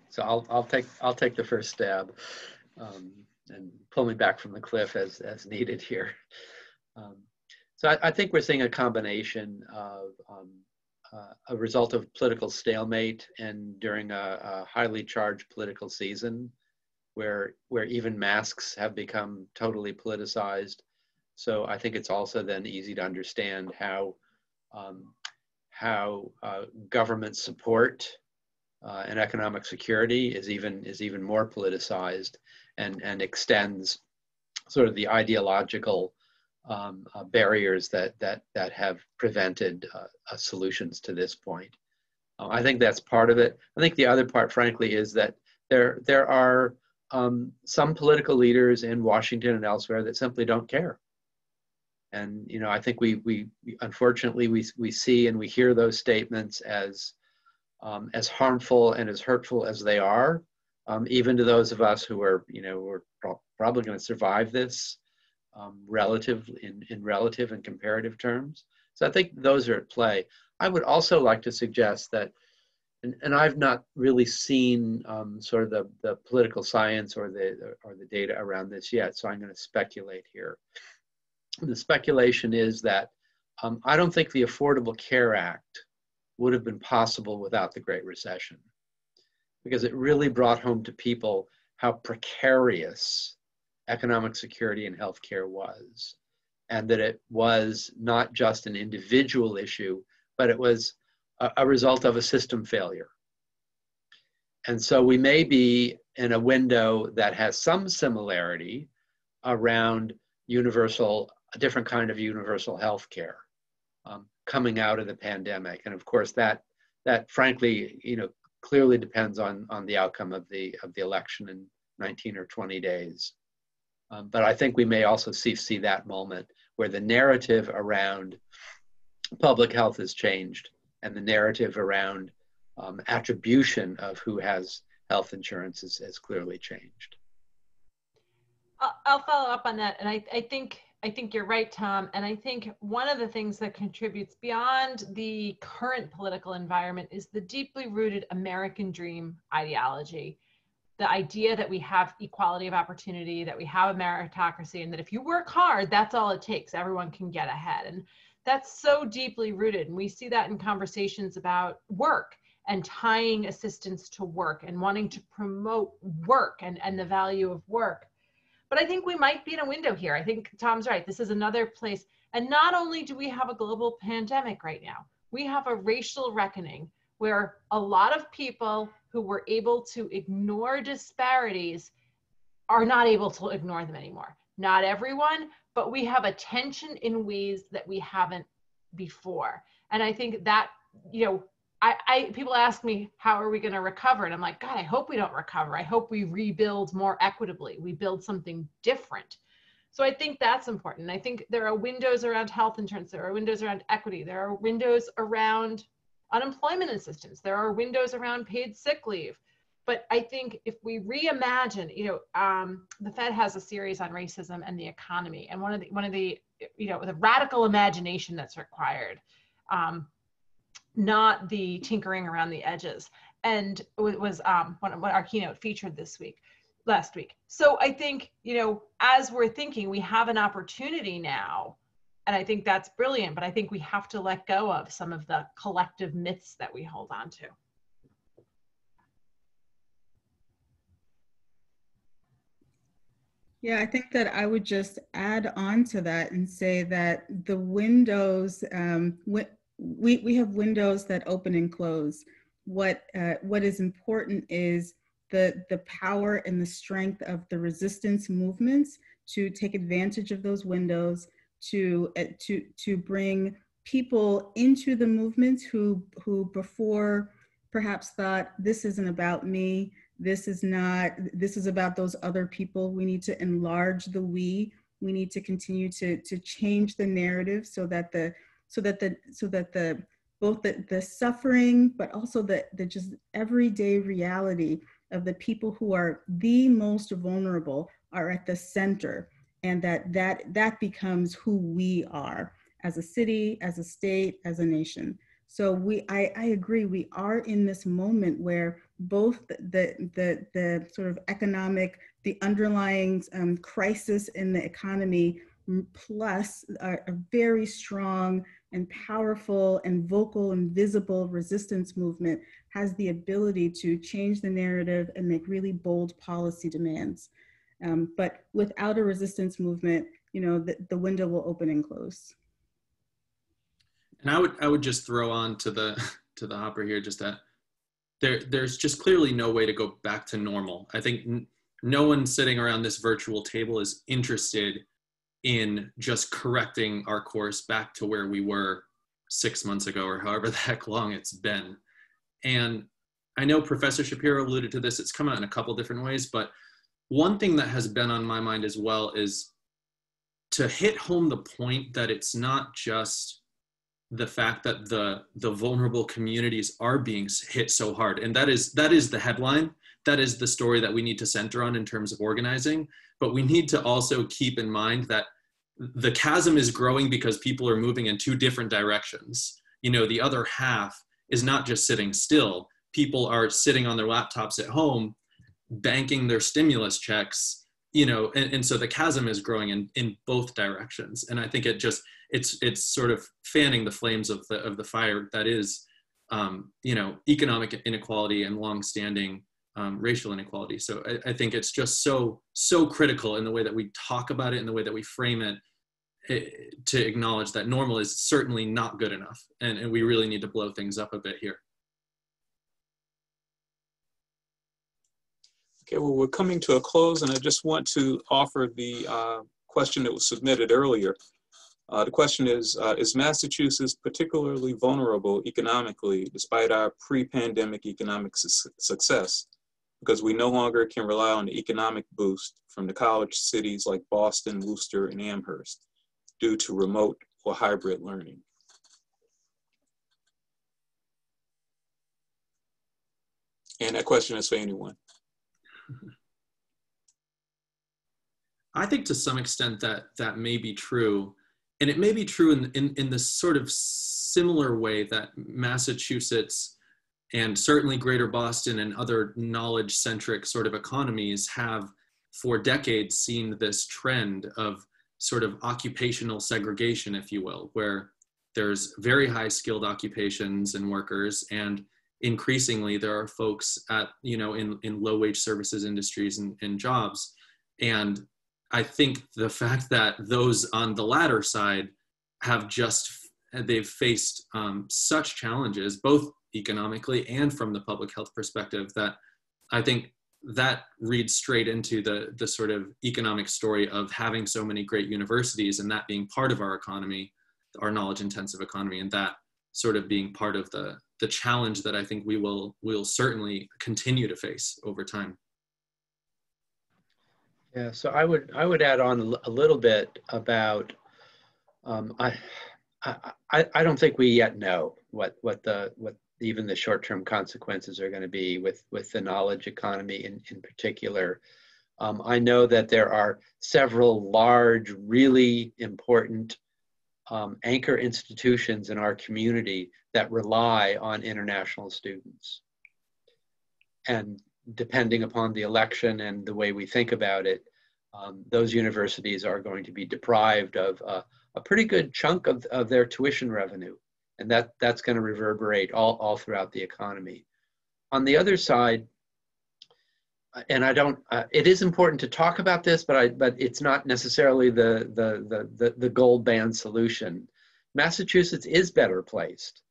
So I'll take the first stab and pull me back from the cliff as needed here. So I think we're seeing a combination of a result of political stalemate and during a highly charged political season where even masks have become totally politicized. So I think it's also then easy to understand how government support and economic security is even more politicized and extends sort of the ideological barriers that have prevented solutions to this point. I think that's part of it. I think the other part, frankly, is that there are some political leaders in Washington and elsewhere that simply don't care. And I think we unfortunately we see and we hear those statements as harmful and as hurtful as they are, even to those of us who are we're probably going to survive this in relative and comparative terms. So I think those are at play. I would also like to suggest that, and I've not really seen sort of the political science or the data around this yet, so I'm going to speculate here. The speculation is that I don't think the Affordable Care Act would have been possible without the Great Recession, because it really brought home to people how precarious economic security and healthcare was, and that it was not just an individual issue, but it was a result of a system failure. And so we may be in a window that has some similarity around a different kind of universal healthcare coming out of the pandemic. And of course, that frankly, clearly depends on the outcome of the election in 19 or 20 days. But I think we may also see that moment where the narrative around public health has changed and the narrative around attribution of who has health insurance has clearly changed. I'll follow up on that. And I think you're right, Tom. And I think one of the things that contributes beyond the current political environment is the deeply rooted American dream ideology. The idea that we have equality of opportunity, that we have a meritocracy, and that if you work hard, that's all it takes. Everyone can get ahead. And that's so deeply rooted. And we see that in conversations about work and tying assistance to work and wanting to promote work and the value of work. But I think we might be in a window here. I think Tom's right. This is another place. And not only do we have a global pandemic right now, we have a racial reckoning where a lot of people who were able to ignore disparities are not able to ignore them anymore. Not everyone, but we have a tension in ways that we haven't before. And I think that, people ask me, how are we going to recover? And I'm like, God, I hope we don't recover. I hope we rebuild more equitably. We build something different. So I think that's important. I think there are windows around health insurance. There are windows around equity. There are windows around unemployment assistance. There are windows around paid sick leave. But I think if we reimagine, the Fed has a series on racism and the economy, and one of the the radical imagination that's required not the tinkering around the edges. And it was what our keynote featured last week. So I think, you know, as we're thinking, we have an opportunity now, and I think that's brilliant, but I think we have to let go of some of the collective myths that we hold on to. Yeah, I think that I would just add on to that and say that the windows, we have windows that open and close. What is important is the power and the strength of the resistance movements to take advantage of those windows, to bring people into the movements who before perhaps thought, this isn't about me. This is about those other people. We need to enlarge the we. We need to continue to change the narrative so that both the suffering, but also the just everyday reality of the people who are the most vulnerable are at the center, and that becomes who we are as a city, as a state, as a nation. So I agree, we are in this moment where both the sort of economic, the underlying crisis in the economy, plus a very strong and powerful and vocal and visible resistance movement has the ability to change the narrative and make really bold policy demands. But without a resistance movement, you know, the window will open and close. And I would just throw on to the hopper here, just that there's just clearly no way to go back to normal. I think no one sitting around this virtual table is interested in just correcting our course back to where we were 6 months ago or however the heck long it's been. And I know Professor Shapiro alluded to this, it's come out in a couple different ways, but one thing that has been on my mind as well is to hit home the point that it's not just the fact that the vulnerable communities are being hit so hard. And that is the headline. That is the story that we need to center on in terms of organizing. But we need to also keep in mind that the chasm is growing because people are moving in two different directions. You know, the other half is not just sitting still. People are sitting on their laptops at home, banking their stimulus checks, you know, and so the chasm is growing in both directions. And I think it's sort of fanning the flames of the fire that is, you know, economic inequality and longstanding racial inequality. So I think it's just so critical in the way that we talk about it, in the way that we frame it, to acknowledge that normal is certainly not good enough, and we really need to blow things up a bit here. Okay, well, we're coming to a close, and I just want to offer the question that was submitted earlier. The question is Massachusetts particularly vulnerable economically despite our pre-pandemic economic success? Because we no longer can rely on the economic boost from the college cities like Boston, Worcester, and Amherst due to remote or hybrid learning. And that question is for anyone. I think to some extent that may be true. And it may be true in this sort of similar way that Massachusetts and certainly Greater Boston and other knowledge-centric sort of economies have for decades seen this trend of sort of occupational segregation, if you will, where there's very high skilled occupations and workers, and increasingly there are folks at, you know, in low wage services industries and jobs. And I think the fact that those on the latter side they've faced such challenges, both economically and from the public health perspective, that I think that reads straight into the sort of economic story of having so many great universities and that being part of our economy, our knowledge intensive economy, and that sort of being part of the challenge that I think we'll certainly continue to face over time. Yeah, so I would add on a little bit about I don't think we yet know what even the short-term consequences are going to be with the knowledge economy in particular. I know that there are several large, really important anchor institutions in our community that rely on international students. And depending upon the election and the way we think about it, those universities are going to be deprived of a pretty good chunk of their tuition revenue. And that's going to reverberate all throughout the economy. On the other side, and I don't, it is important to talk about this, but it's not necessarily the gold band solution. Massachusetts is better placed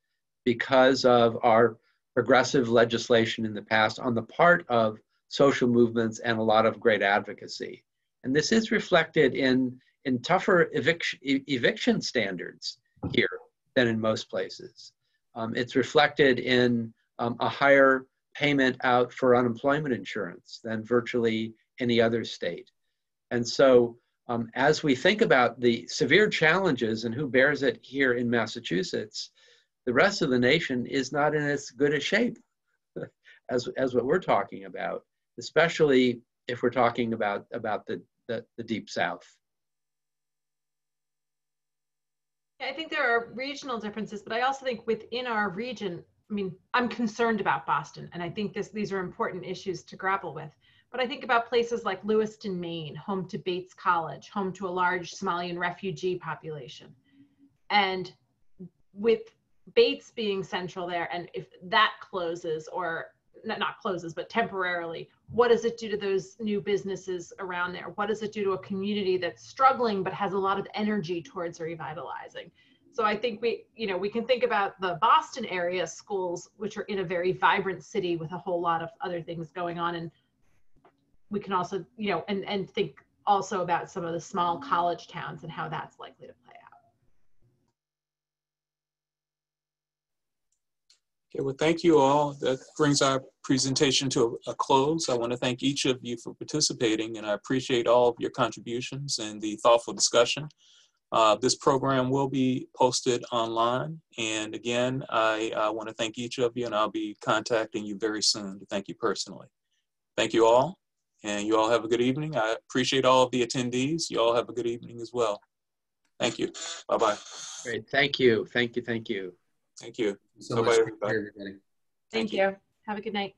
because of our progressive legislation in the past on the part of social movements and a lot of great advocacy. And this is reflected in tougher eviction standards here than in most places. It's reflected in a higher payment out for unemployment insurance than virtually any other state. And so as we think about the severe challenges and who bears it here in Massachusetts, the rest of the nation is not in as good a shape as what we're talking about, especially if we're talking about the Deep South. I think there are regional differences, but I also think within our region, I mean, I'm concerned about Boston, and I think these are important issues to grapple with. But I think about places like Lewiston, Maine, home to Bates College, home to a large Somalian refugee population. And with Bates being central there, and if that closes, or not closes, but temporarily, what does it do to those new businesses around there? What does it do to a community that's struggling but has a lot of energy towards revitalizing? So I think we can think about the Boston area schools, which are in a very vibrant city with a whole lot of other things going on. And we can also, and think also about some of the small college towns and how that's likely to play out. Okay, well, thank you all. That brings our presentation to a close. I want to thank each of you for participating, and I appreciate all of your contributions and the thoughtful discussion. This program will be posted online. And again, I want to thank each of you, and I'll be contacting you very soon to thank you personally. Thank you all, and you all have a good evening. I appreciate all of the attendees. You all have a good evening as well. Thank you. Bye-bye. Great, thank you, thank you, thank you. Thank you. So Bye-bye, much, everybody. everybody. Thank you. Have a good night.